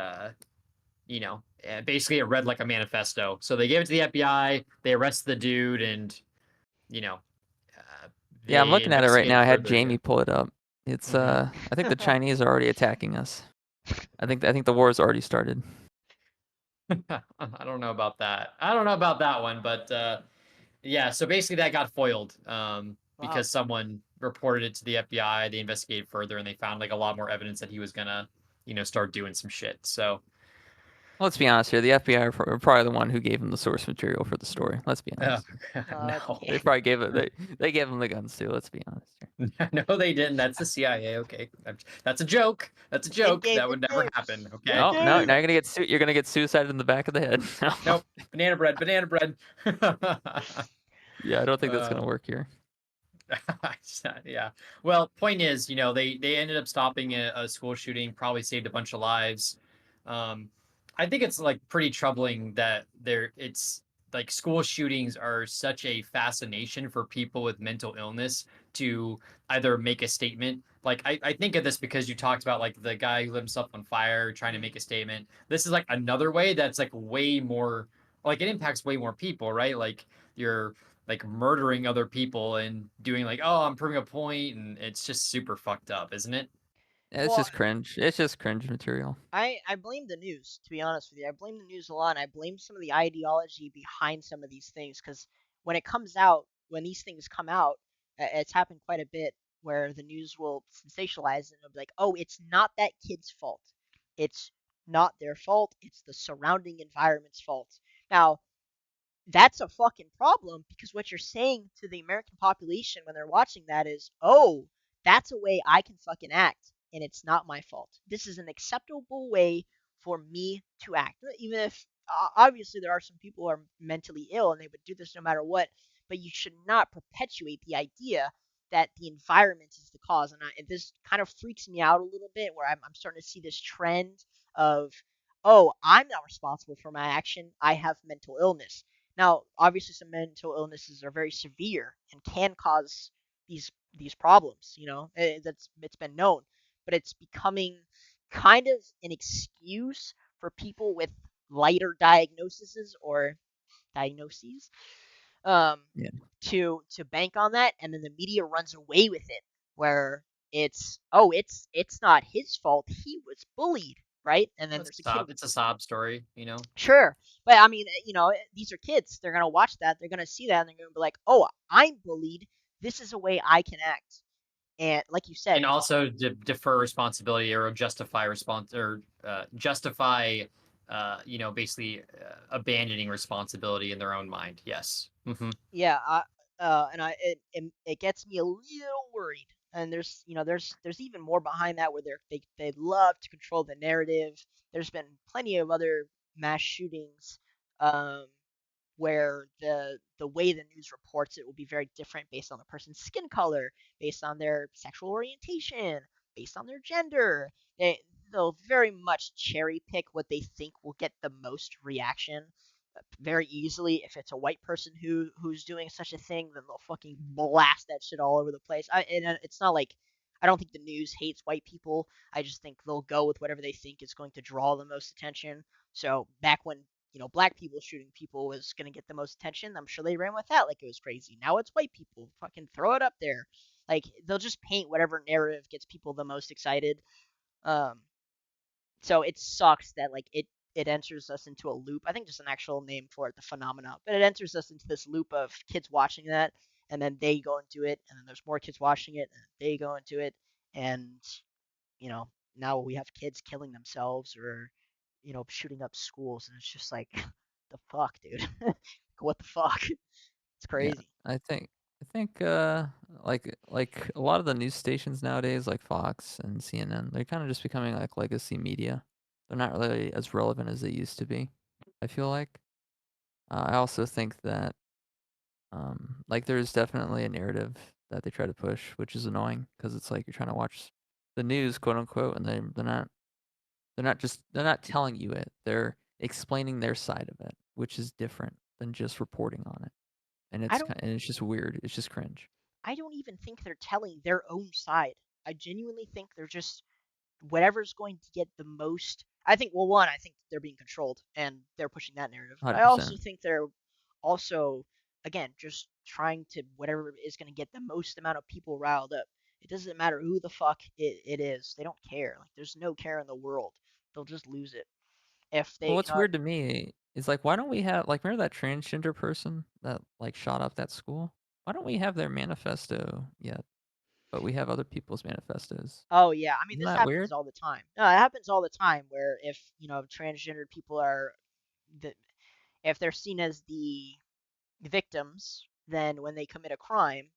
basically it read like a manifesto. So they gave it to the FBI. They arrested the dude, and you know, uh, Yeah, I'm they looking at it right now. I investigated had further. Jamie pull it up. It's Mhm. I think the Chinese are already attacking us. I think the war has already started. I don't know about that. I don't know about that one, but Yeah, so basically that got foiled Wow. because someone reported it to the FBI. They investigated further and they found like a lot more evidence that he was gonna, start doing some shit. So Let's be honest here. The FBI are probably the one who gave him the source material for the story. Let's be oh, honest. no, They probably gave it. They gave him the guns too. Let's be honest here. no, they didn't. That's the CIA. Okay, that's a joke. That's a In joke. game, That in would never game, happen. in Okay. No, no. game. Now you're gonna get suicided in the back of the head. No. Nope. Banana bread. Banana bread. Yeah, I don't think that's uh, gonna work here. yeah. Well, point is, they ended up stopping a school shooting, probably saved a bunch of lives. Um, I think it's like pretty troubling that it's like school shootings are such a fascination for people with mental illness to either make a statement. Like I think of this because you talked about like the guy who lit himself on fire trying to make a statement. This is like another way that's like way more like it impacts way more people, right? Like you're like murdering other people and doing like, oh, I'm proving a point, and it's just super fucked up, isn't it? It's Well, just cringe. It's just cringe material. I blame the news, to be honest with you. I blame the news a lot, and I blame some of the ideology behind some of these things. Because when it comes out, when these things come out, it's happened quite a bit where the news will sensationalize and it'll be like, oh, it's not that kid's fault. It's not their fault. It's the surrounding environment's fault. Now, that's a fucking problem because what you're saying to the American population when they're watching that is, oh, that's a way I can fucking act, and it's not my fault. This is an acceptable way for me to act, even if obviously there are some people who are mentally ill and they would do this no matter what. But you should not perpetuate the idea that the environment is the cause, and this kind of freaks me out a little bit, where I'm starting to see this trend of, oh, I'm not responsible for my action. I have mental illness. Now, obviously, some mental illnesses are very severe and can cause these problems. It's been known, but it's becoming kind of an excuse for people with lighter diagnoses, um, Yeah. to bank on that, and then the media runs away with it, where it's not his fault. He was bullied, right? And then there's a kid. It's a sob story. Sure, but I mean, these are kids. They're gonna watch that. They're gonna see that, and they're gonna be like, "Oh, I'm bullied. This is a way I can act." And like you said, And also defer responsibility or justify, basically abandoning responsibility in their own mind. Yes. yeah, it gets me a little worried. And there's even more behind that, where they love to control the narrative. There's been plenty of other mass shootings, um, where the way the news reports it will be very different based on the person's skin color, based on their sexual orientation, based on their gender. They'll very much cherry pick what they think will get the most reaction very easily. If it's a white person who's doing such a thing, then they'll fucking blast that shit all over the place. And it's not like I don't think the news hates white people. I just think they'll go with whatever they think is going to draw the most attention. So back when black people shooting people was going to get the most attention, I'm sure they ran with that like it was crazy. Now it's white people. Fucking throw it up there. Like they'll just paint whatever narrative gets people the most excited. Um, so it sucks that like it enters us into a loop. I think just an actual name for it, the phenomena. But it enters us into this loop of kids watching that, and then they go into it, and then there's more kids watching it, and they go into it, and you know now we have kids killing themselves or shooting up schools, and it's just like the fuck, dude. What the fuck? It's Yeah, crazy. I think like a lot of the news stations nowadays, like Fox and CNN, they're kind of just becoming like legacy media. They're not really as relevant as they used to be. I feel like. I also think that like there's definitely a narrative that they try to push, which is annoying because it's like you're trying to watch the news, quote unquote, and they're not telling you it. They're explaining their side of it, which is different than just reporting on it. And I don't and it's just weird. It's just cringe. I don't even think they're telling their own side. I genuinely think they're just whatever's going to get the most. I think, well, one, I think they're being controlled and they're pushing that narrative. But I also 100%. think they're also, again, just trying to whatever is going to get the most amount of people riled up. It doesn't matter who the fuck it is. They don't care. Like, there's no care in the world. They'll just lose it. if Well, they, what's weird to me is like, why don't we have like remember that transgender person that like shot up that school? Why don't we have their manifesto yet? But we have other people's manifestos. oh yeah, I mean Isn't this that happens weird? all the time. No, it happens all the time where if transgender people are the if they're seen as the victims, then when they commit a crime,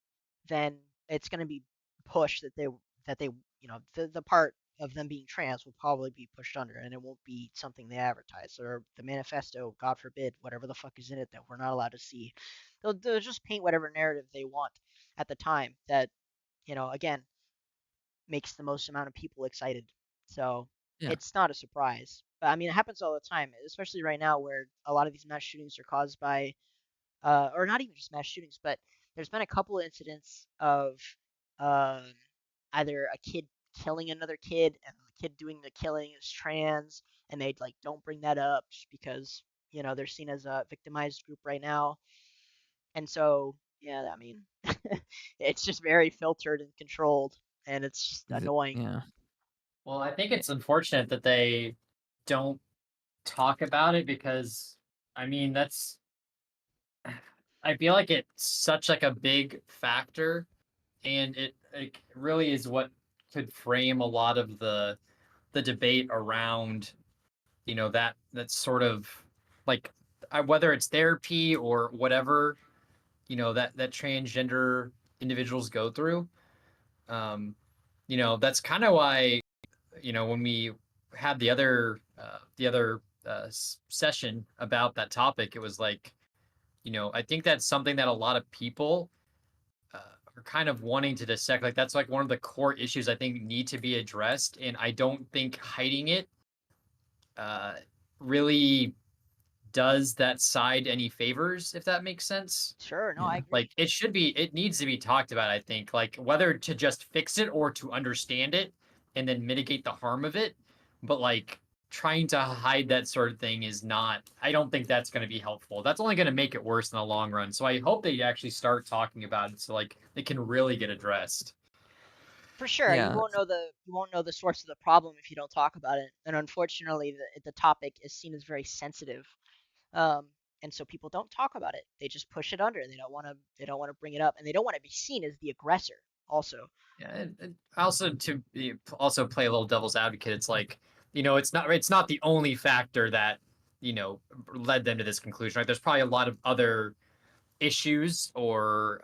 then it's going to be pushed that they the part of them being trans will probably be pushed under, and it won't be something they advertise or the manifesto, God forbid, whatever the fuck is in it that we're not allowed to see. They'll just paint whatever narrative they want at the time that again makes the most amount of people excited. So Yeah. it's not a surprise. But I mean, it happens all the time, especially right now where a lot of these mass shootings are caused by or not even just mass shootings, but there's been a couple of incidents of um, either a kid killing another kid and the kid doing the killing is trans, and they like don't bring that up just because they're seen as a victimized group right now, and so yeah, I mean, it's just very filtered and controlled, and it's just annoying. Yeah. Well, I think it's unfortunate that they don't talk about it because, I mean, that's I feel like it's such like a big factor, and it really is what could frame a lot of the debate around that sort of like whether it's therapy or whatever that transgender individuals go through. Um, that's kind of why when we had the other session about that topic, it was like I think that's something that a lot of people uh, are kind of wanting to dissect. Like that's like one of the core issues I think need to be addressed, and I don't think hiding it uh, really does that side any favors, if that makes sense. Sure, no, I Yeah. agree. Like it needs to be talked about, I think, like whether to just fix it or to understand it and then mitigate the harm of it. But like trying to hide that sort of thing is not, I don't think that's going to be helpful. That's only going to make it worse in the long run. So I hope they actually start talking about it so like it can really get addressed. For sure, Yeah. you won't know the source of the problem if you don't talk about it. And unfortunately, the topic is seen as very sensitive, um, and so people don't talk about it. They just push it under. They don't want to bring it up, and they don't want to be seen as the aggressor. Also, Yeah, and also to also play a little devil's advocate, it's like it's not the only factor that led them to this conclusion. Right? There's probably a lot of other issues or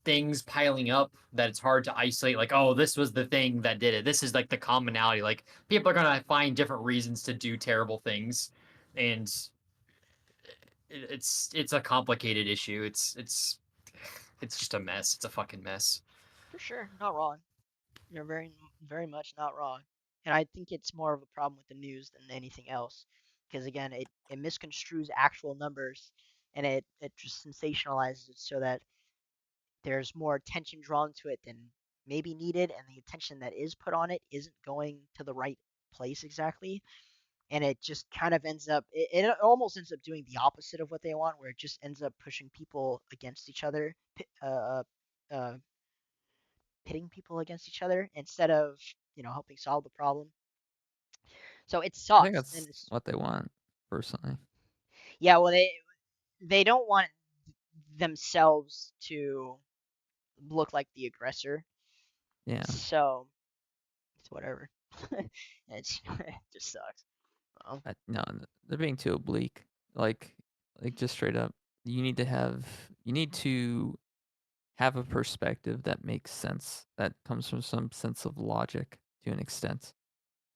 things piling up that it's hard to isolate. Like, oh, this was the thing that did it. This is like the commonality. Like people are gonna find different reasons to do terrible things, and it's a complicated issue. It's just a mess. It's a fucking mess. for sure, not wrong. You're very much not wrong. And I think it's more of a problem with the news than anything else, because again, it misconstrues actual numbers, and it just sensationalizes it so that there's more attention drawn to it than maybe needed, and the attention that is put on it isn't going to the right place exactly. And it just kind of it almost ends up doing the opposite of what they want, where it just ends up pushing people against each other, uh, pitting people against each other instead of helping solve the problem. So it I think sucks, and that's it's what they want, personally. yeah. Well, they don't want themselves to look like the aggressor, Yeah. so it's whatever. It just sucks. Oh, No, they're being too oblique. Like, just straight up, you need to have a perspective that makes sense, that comes from some sense of logic to an extent.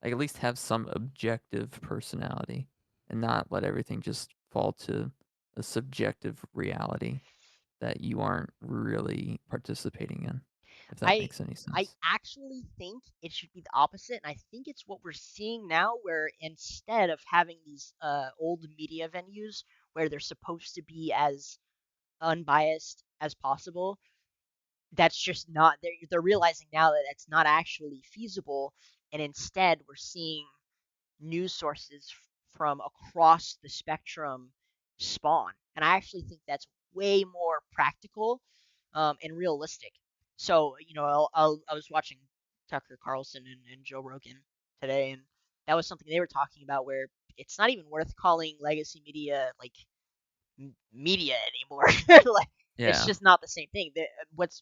Like, at least have some objective personality and not let everything just fall to a subjective reality that you aren't really participating in, if that I makes any I sense. actually think it should be the opposite, and I think it's what we're seeing now, where instead of having these old media venues where they're supposed to be as unbiased as possible, that's just not. They're realizing now that it's not actually feasible, and instead we're seeing news sources from across the spectrum spawn. And I actually think that's way more practical and realistic. So, I was watching Tucker Carlson and Joe Rogan today, and that was something they were talking about, where it's not even worth calling legacy media like media anymore. Like, it's Yeah. just not the same thing. What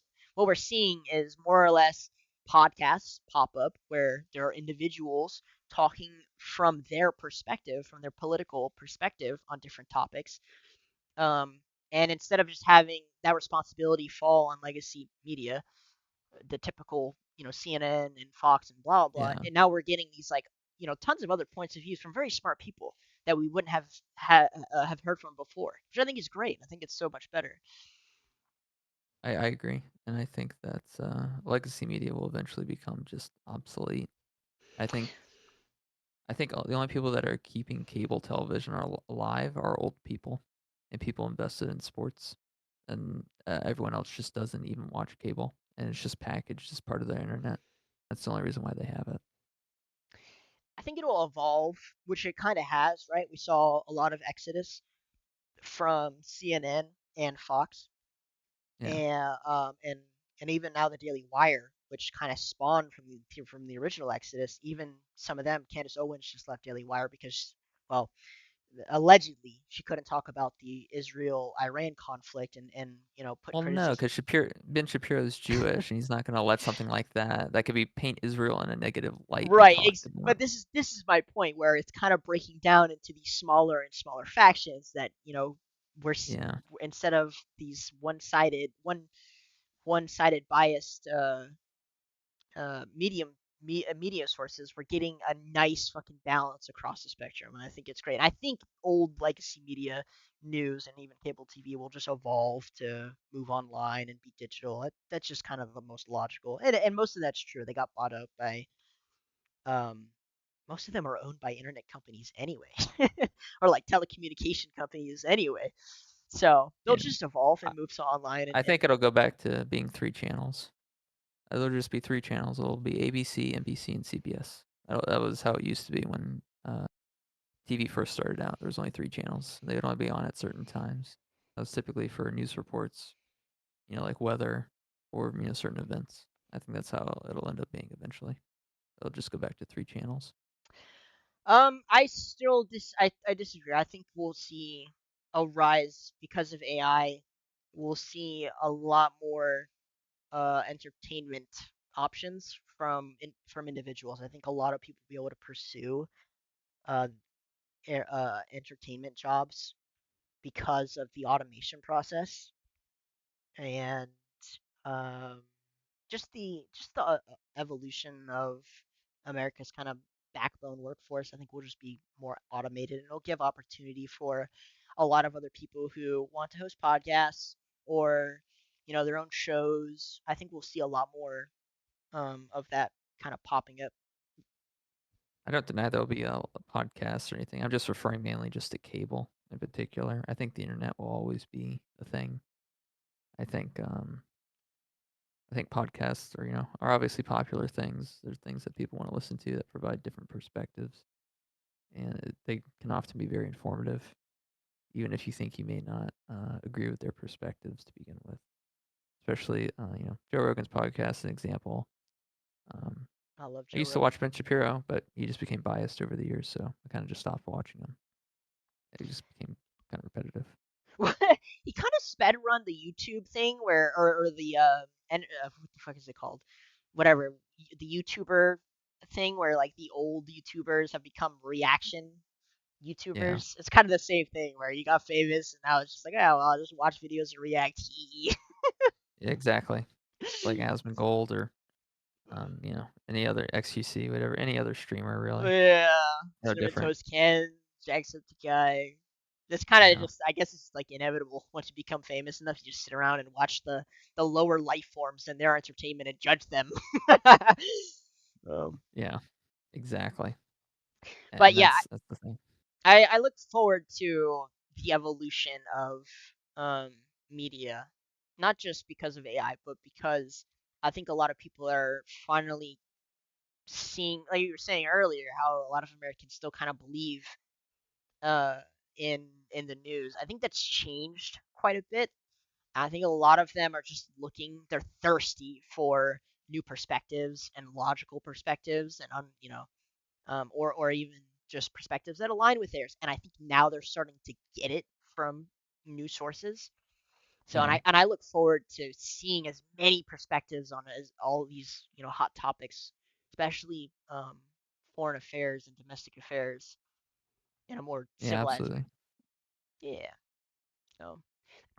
we're seeing is more or less podcasts pop up where there are individuals talking from their perspective, from their political perspective on different topics. Um, and instead of just having that responsibility fall on legacy media, the typical, CNN and Fox and blah blah, Yeah. and now we're getting these like, tons of other points of views from very smart people that we wouldn't have heard from before, which I think is great. I think it's so much better. I agree, and I think that legacy media will eventually become just obsolete. I think the only people that are keeping cable television alive are old people and people invested in sports, and everyone else just doesn't even watch cable, and it's just packaged as part of their internet. That's the only reason why they have it. I think it'll evolve, which it kind of has, right? We saw a lot of exodus from CNN and Fox, Yeah. and even now the Daily Wire, which kind of spawned from the original Exodus. Even some of them, Candace Owens just left Daily Wire because, well, allegedly she couldn't talk about the Israel-Iran conflict and put Well, no, criticism. because Ben Shapiro is Jewish, and he's not going to let something like that could be paint Israel in a negative light be Right, talked but about. this is my point, where it's kind of breaking down into these smaller and smaller factions that, we're Yeah. instead of these one-sided biased media sources, we're getting a nice fucking balance across the spectrum, and I think it's great. I think old legacy media news and even cable TV will just evolve to move online and be digital. That's just kind of the most logical, and most of that's true. They got bought up by um, most of them are owned by internet companies anyway, or like telecommunication companies anyway. So they'll Yeah. just evolve I, and move to online, and, I and think it'll go back to being 3 channels. It'll just be 3 channels. It'll be ABC, NBC, and CBS. That was how it used to be when TV first started out. There was only 3 channels. They would only be on at certain times. That was typically for news reports, like weather or certain events. I think that's how it'll end up being eventually. It'll just go back to 3 channels. I disagree. I think we'll see a rise because of AI. We'll see a lot more entertainment options from individuals. I think a lot of people will be able to pursue uh, entertainment jobs because of the automation process, and um, just the evolution of America's kind of backbone workforce. I think will just be more automated, and it'll give opportunity for a lot of other people who want to host podcasts or their own shows. I think we'll see a lot more of that kind of popping up. I don't deny there'll be a podcast or anything. I'm just referring mainly just to cable in particular. I think the internet will always be a thing. I think podcasts are obviously popular things. There's things that people want to listen to that provide different perspectives, and they can often be very informative, even if you think you may not agree with their perspectives to begin with. Especially, Joe Rogan's podcast, an example. Um, I love I Joe used to Rogan. watch Ben Shapiro, but he just became biased over the years, so I kind of just stopped watching him. It just became kind of repetitive. He kind of sped run the YouTube thing where, or the what the fuck is it called? Whatever, the YouTuber thing where like the old YouTubers have become reaction Yeah, YouTubers. It's kind of the same thing where you got famous and now it's just like, oh, well, I'll just watch videos and react. yeah, exactly. Like Asmongold or any other XQC, whatever, any other streamer really. Yeah, No Cinnamon different. Toast Ken, Jacksepticeye. That's kind of Yeah, just, I guess it's like inevitable once you become famous enough. You just sit around and watch the lower life forms and their entertainment and judge them. um, yeah, exactly. but And yeah, that's the thing. I look forward to the evolution of um, media, not just because of AI, but because I think a lot of people are finally seeing, like you were saying earlier, how a lot of Americans still kind of believe uh, in the news. I think that's changed quite a bit. I think a lot of them are just they're thirsty for new perspectives and logical perspectives and or even just perspectives that align with theirs. And I think now they're starting to get it from new sources. So Yeah. and I look forward to seeing as many perspectives on as all these hot topics, especially foreign affairs and domestic affairs in a more Yeah, civilized way. absolutely. Yeah. So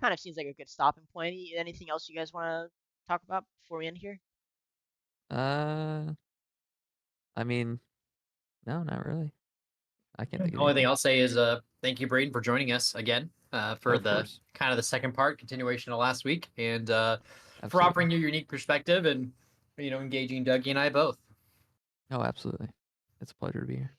kind of seems like a good stopping point. Anything else you guys want to talk about before we end here? Uh, I mean, no, not really. I can't think The of only thing anything. I'll say is thank you, Braden, for joining us again Oh, for of the course. kind of the second part continuation of last week, and for Absolutely. offering your unique perspective and engaging Dougie and I both. Oh, absolutely. It's a pleasure to be here.